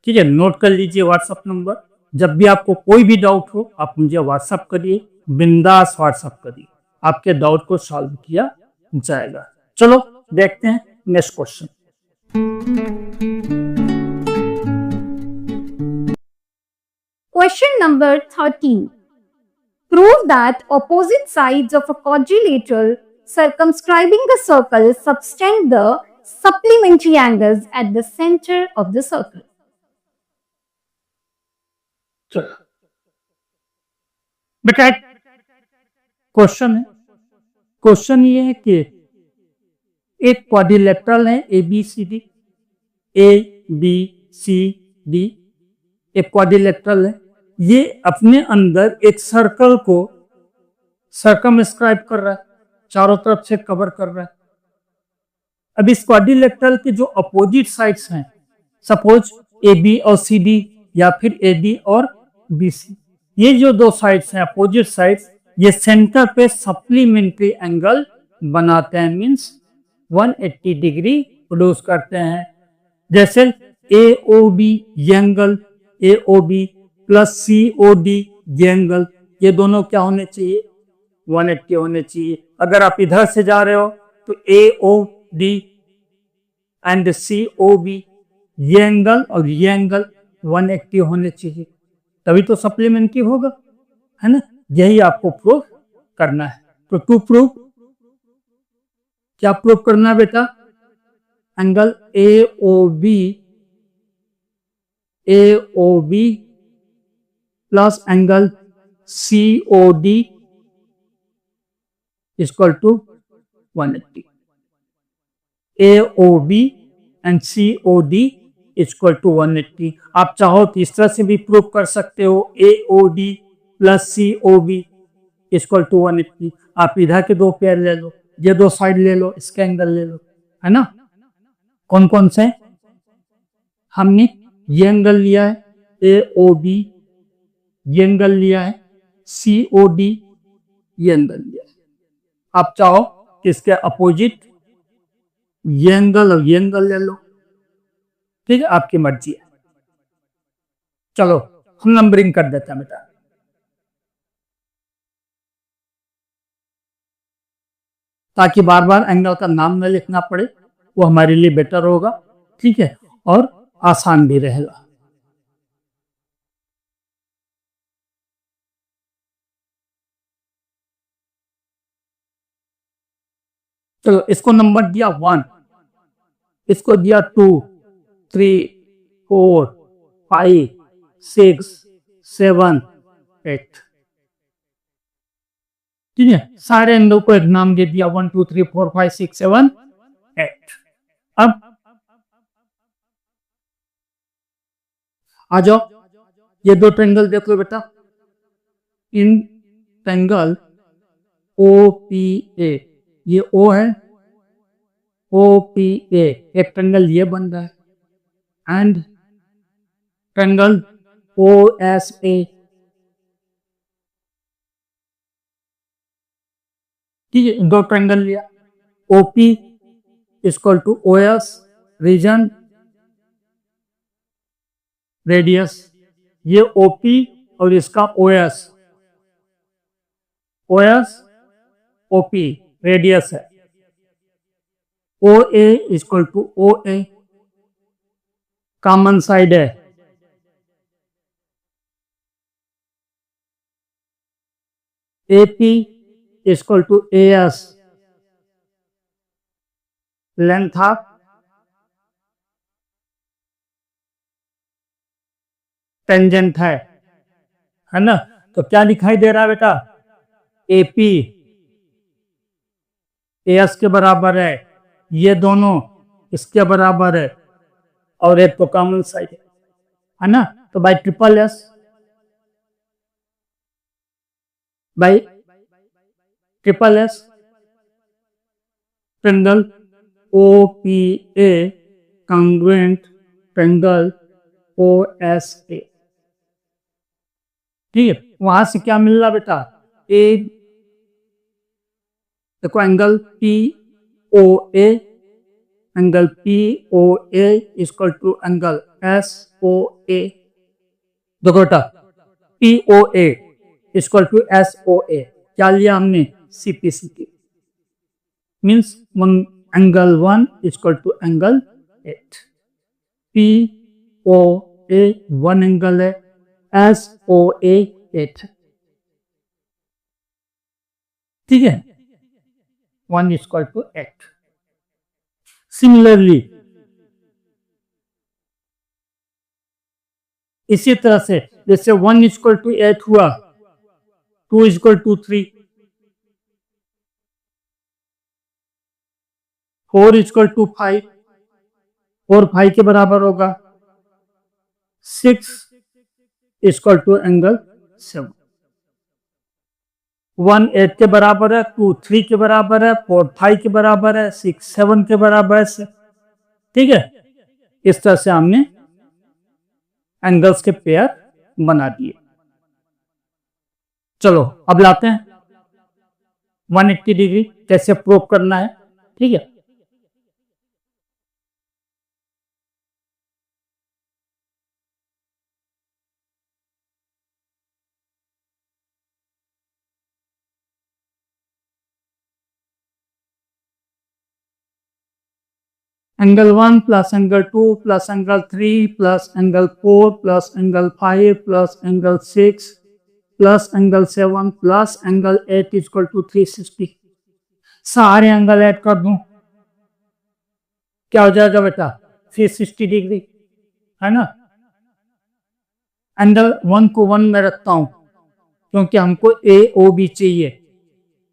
ठीक है, नोट कर लीजिए व्हाट्सएप नंबर. जब भी आपको कोई भी डाउट हो आप मुझे व्हाट्सएप करिए, बिंदास व्हाट्सएप करिए, आपके डाउट को सॉल्व किया जाएगा. चलो देखते हैं next question. Question number 13. Prove that opposite sides of a quadrilateral circumscribing a circle subtend the supplementary angles at the center of the circle. चलो बेटा क्वेश्चन है. क्वेश्चन ये है कि एक क्वाड्रिलेटरल है ABCD, ABCD एक क्वाड्रिलेटरल है. ये अपने अंदर एक सर्कल को सर्कमस्क्राइब कर रहा है, चारों तरफ से कवर कर रहा है। अब इस क्वाड्रिलेटरल के जो अपोजिट साइड्स हैं, सपोज ए बी और सी डी या फिर ए डी और बी सी, ये जो दो साइड्स हैं अपोजिट साइड्स, ये सेंटर पे सप्लीमेंट्री एंगल बनाते हैं, मींस 180 डिग्री प्रोड्यूस करते हैं। जैसे ए ओ बी ये angle, A O B plus C O D ये एंगल, ये दोनों क्या होने चाहिए, 180 होने चाहिए। अगर आप इधर से जा रहे हो तो A O D and C O B ये एंगल और ये एंगल 180 होने चाहिए, तभी तो सप्लीमेंट्री होगा, है ना। यही आपको प्रूव करना है। तो टू प्रूव, क्या प्रूव करना है बेटा, angle A O B plus angle C O D equal to 180। A O B and C O D equal to 180। आप चाहो तो इस तरह से भी प्रूव कर सकते हो, A O D plus C O B equal to 180। आप इधर के दो पेयर ले लो, ये दो साइड ले लो, इसके एंगल ले लो, है ना। कौन कौन से, हमने ये एंगल लिया है ए ओ बी, ये एंगल लिया है सी ओ डी, ये एंगल लिया है। आप चाहो कि इसके अपोजिट ये एंगल और ये एंगल ले लो, ठीक है, आपकी मर्जी है। चलो हम नंबरिंग कर देते हैं बेटा। ताकि बार बार एंगल का नाम न लिखना पड़े, वो हमारे लिए बेटर होगा, ठीक है, और आसान भी रहेगा। चलो इसको नंबर दिया 1, इसको दिया 2, 3, 4, 5, 6, 7, 8, ठीक है। सारे एंगल को एक नाम दे दिया, 1 2 3 4 5 6 7 8। अब आ जाओ, ये दो ट्रायंगल देख लो बेटा, इन ट्रायंगल ओ पी ए, ये ओ है, ओ पी ए, एक ट्रायंगल ये बन रहा है, and triangle O S A, ठीक है। दो ट्रायंगल लिया, OP equal to O S reason radius, ये ओपी और इसका ओ एस ओपी रेडियस है, O A equal to O A common side है, A P equal to A S length of tangent है ना। तो क्या दिखाई दे रहा है बेटा, एपी एस के बराबर है, ये दोनों इसके बराबर है, और एक तो कॉमन साइड है ना। तो by triple S, by triple S, triangle O P A congruent triangle O S A, ठीक है। वहां से क्या मिल रहा बेटा, ए देखो angle P O A, angle P O A equal to angle S O A, देखो बेटा P O A equal to S O A, क्या लिया हमने, CPCT, means angle 1 equal to angle 8, P O A 1 angle है, S O A 8, ठीक है, 1 equal to 8। Similarly इसी तरह से जैसे 1 इक्वल टू 8 हुआ, 2 इक्वल टू 3, 4 इक्वल टू 5, 4 5 के बराबर होगा, 6 इक्वल टू एंगल 7, 1 8 के बराबर है, 2 3 के बराबर है, 4 5 के बराबर है, 6 7 के बराबर है। ठीक है, इस तरह से हमने एंगल्स के पेयर बना दिए। चलो अब लाते हैं 180 डिग्री कैसे प्रूव करना है। ठीक है, angle 1 plus angle 2 plus angle 3 plus angle 4 plus angle 5 plus angle 6 plus angle 7 plus angle 8 equal to 360। सारे एंगल ऐड कर दूं, क्या हो जाएगा बेटा? 360 डिग्री, है ना। एंगल 1 को 1 में रखता हूं क्योंकि हमको ए ओ बी चाहिए,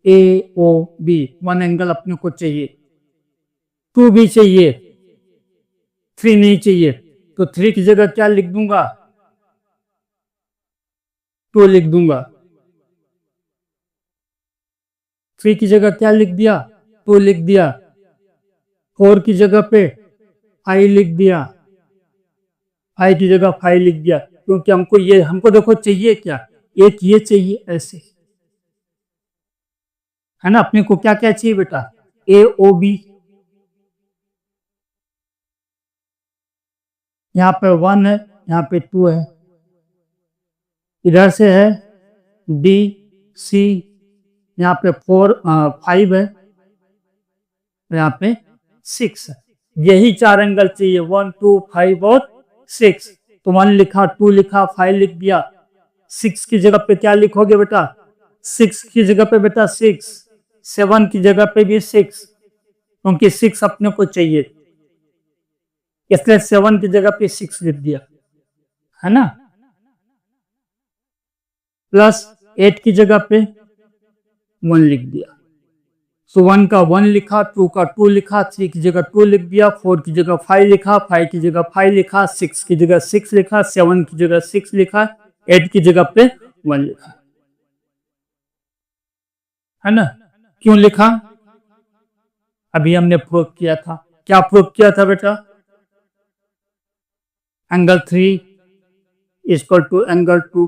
ए ओ बी 1 एंगल अपने को चाहिए। 2 भी चाहिए, 3 नहीं चाहिए, तो 3 की जगह क्या लिख दूंगा? 2 लिख दूंगा। 3 की जगह क्या लिख दिया? 2 लिख दिया। 4 की जगह पे 5 लिख दिया, 5 की जगह 5 लिख दिया, क्योंकि हमको देखो चाहिए क्या? एक ये चाहिए ऐसे, है ना। अपने को क्या क्या चाहिए बेटा? A O B. यहाँ पे 1 है, यहाँ पे 2 है, इधर से है डी सी, यहाँ पे 5 है, यहाँ पे 6 है। यही 4 एंगल चाहिए, 1 2 5 और 6। तो 1 लिखा, 2 लिखा, 5 लिख दिया। 6 की जगह पे क्या लिखोगे बेटा? 6 की जगह पे बेटा 6, 7 की जगह पे भी 6, क्योंकि 6 अपने को चाहिए, इसलिए 7 की जगह पे 6 लिख दिया, है ना। प्लस 8 की जगह पे 1 लिख दिया। सो 1 का 1 लिखा, 2 का 2 लिखा, 3 की जगह 2 लिख दिया, 4 की जगह 5 लिखा, 5 की जगह 5 लिखा, 6 की जगह 6 लिखा, 7 की जगह 6 लिखा, 8 की जगह पे 1 लिखा, है ना। क्यों लिखा? अभी हमने प्रूव किया था। क्या प्रूव किया था बेटा? एंगल 3 इक्वल टू एंगल 2,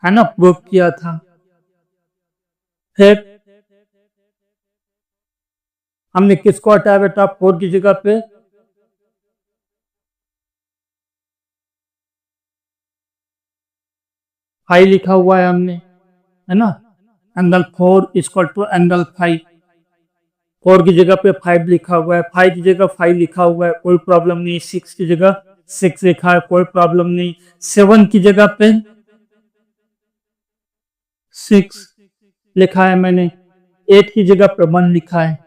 है ना, प्रूव किया था। फिर हमने किसको हटाया बेटा? 4 की जगह पे 5 लिखा हुआ है हमने, है ना। एंगल 4 इक्वल टू एंगल 5, 4 की जगह पे 5 लिखा हुआ है, 5 की जगह 5 लिखा हुआ है, कोई प्रॉब्लम नहीं। 6 की जगह 6 लिखा है, कोई प्रॉब्लम नहीं। 7 की जगह पे 6 लिखा है मैंने, 8 की जगह पे 1 लिखा है।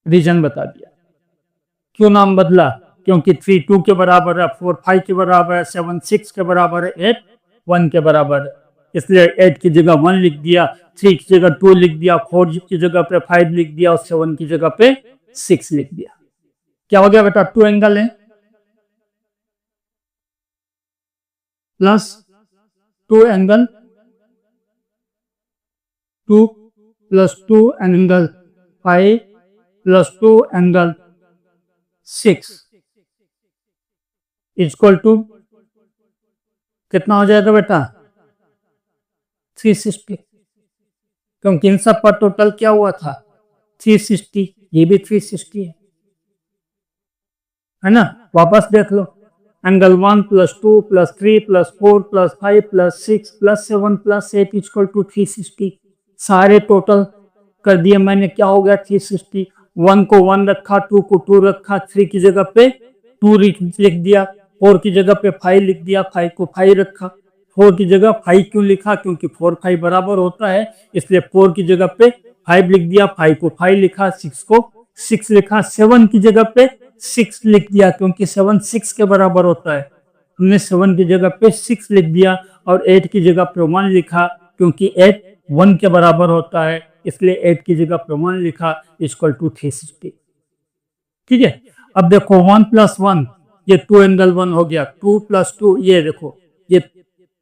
रीजन बता दिया। क्यों नाम बदला? क्योंकि 3 2 के बराबर है, 4 5 के बराबर है, 7 6 के बराबर है, 8 1 के बराबर है, इसलिए 8 की जगह 1 लिख दिया, 3 की जगह 2 लिख दिया, 4 की जगह पे 5 लिख दिया और 7 की जगह पे 6 लिख दिया। क्या हो गया बेटा? 2 एंगल है, plus 2 angle 2 plus 2 angle 5 plus 2 angle 6 equal to कितना हो जाएगा बेटा? 360, क्योंकि इन सब पर टोटल क्या हुआ था? 360, ये भी 360 है ना। वापस देख लो, angle 1 plus 2 plus 3 plus 4 plus 5 plus 6 plus 7 plus 8 equal to 360। सारे टोटल कर दिए मैंने, क्या हो गया? 360। 1 को 1 रखा, 2 को 2 रखा, 3 की जगह पे 2 लिख दिया, 4 की जगह पे 5 लिख दिया, 5 को 5 रखा। 4 की जगह 5 क्यों लिखा? क्योंकि 4 5 बराबर होता है, इसलिए 4 की जगह पे 5 लिख दिया, 5 को 5 लिखा, 6 को 6 लिखा। 7 की जगह पे 6 लिख दिया, क्योंकि 7 6 के बराबर होता है, हमने 7 की जगह पे 6 लिख दिया। और 8 की जगह पे 1 लिखा, क्योंकि 8 1 के बराबर होता है, इसलिए 8 की जगह पे 1 लिखा, इक्वल टू 360। ठीक है, अब देखो 1 प्लस 1, ये 2 एंगल 1 हो गया, 2 प्लस 2, ये देखो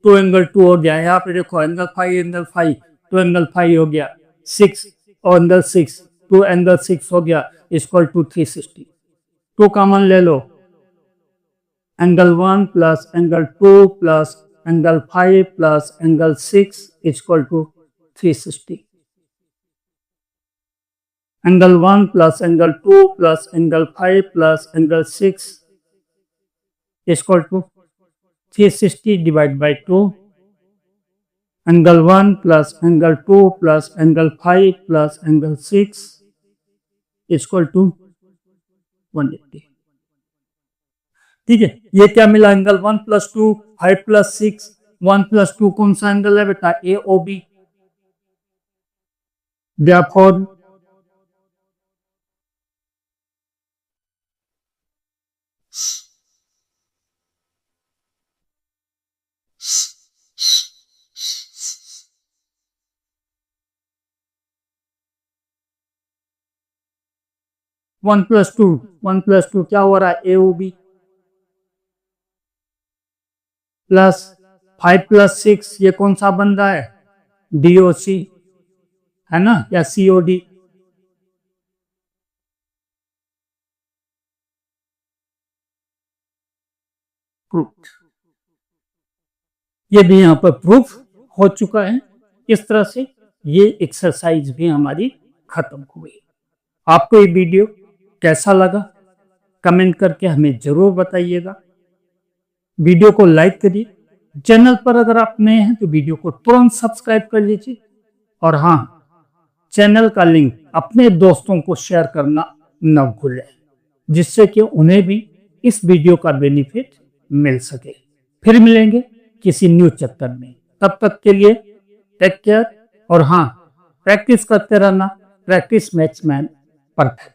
2 एंगल 2 हो गया। यहाँ पे देखो एंगल 5, 2 एंगल 5 हो गया, 6 और एंगल 6, 2 एंगल 6 हो गया, इक्वल टू 360। 2 कॉमन ले लो, angle 1 plus angle 2 plus angle 5 plus angle 6 equal to 360। Angle 1 plus angle 2 plus angle 5 plus angle 6 equal to 360 divide by 2। Angle 1 plus angle 2 plus angle 5 plus angle 6 equal to 180। ठीक है, ये क्या मिला? Angle 1 plus 2, 5 plus 6, 1 plus 2 कौन सा angle है बेटा? AOB। Therefore, one plus two क्या हो रहा है? AOB प्लस 5 प्लस 6 ये कौन सा बन रहा है? DOC है ना, या COD। प्रूफ, ये भी यहां पर प्रूफ हो चुका है। इस तरह से ये एक्सरसाइज भी हमारी खत्म हुई। आपको ये वीडियो कैसा लगा कमेंट करके हमें जरूर बताइएगा। वीडियो को लाइक करिए, चैनल पर अगर आप नए हैं तो वीडियो को तुरंत सब्सक्राइब कर लीजिए, और हाँ, चैनल का लिंक अपने दोस्तों को शेयर करना न भूलें, जिससे कि उन्हें भी इस वीडियो का बेनिफिट मिल सके। फिर मिलेंगे किसी न्यू चैप्टर में, तब तक के लिए टेक केयर। और हाँ, प्रैक्टिस करते रहना, प्रैक्टिस मैक्स मैन परफेक्ट।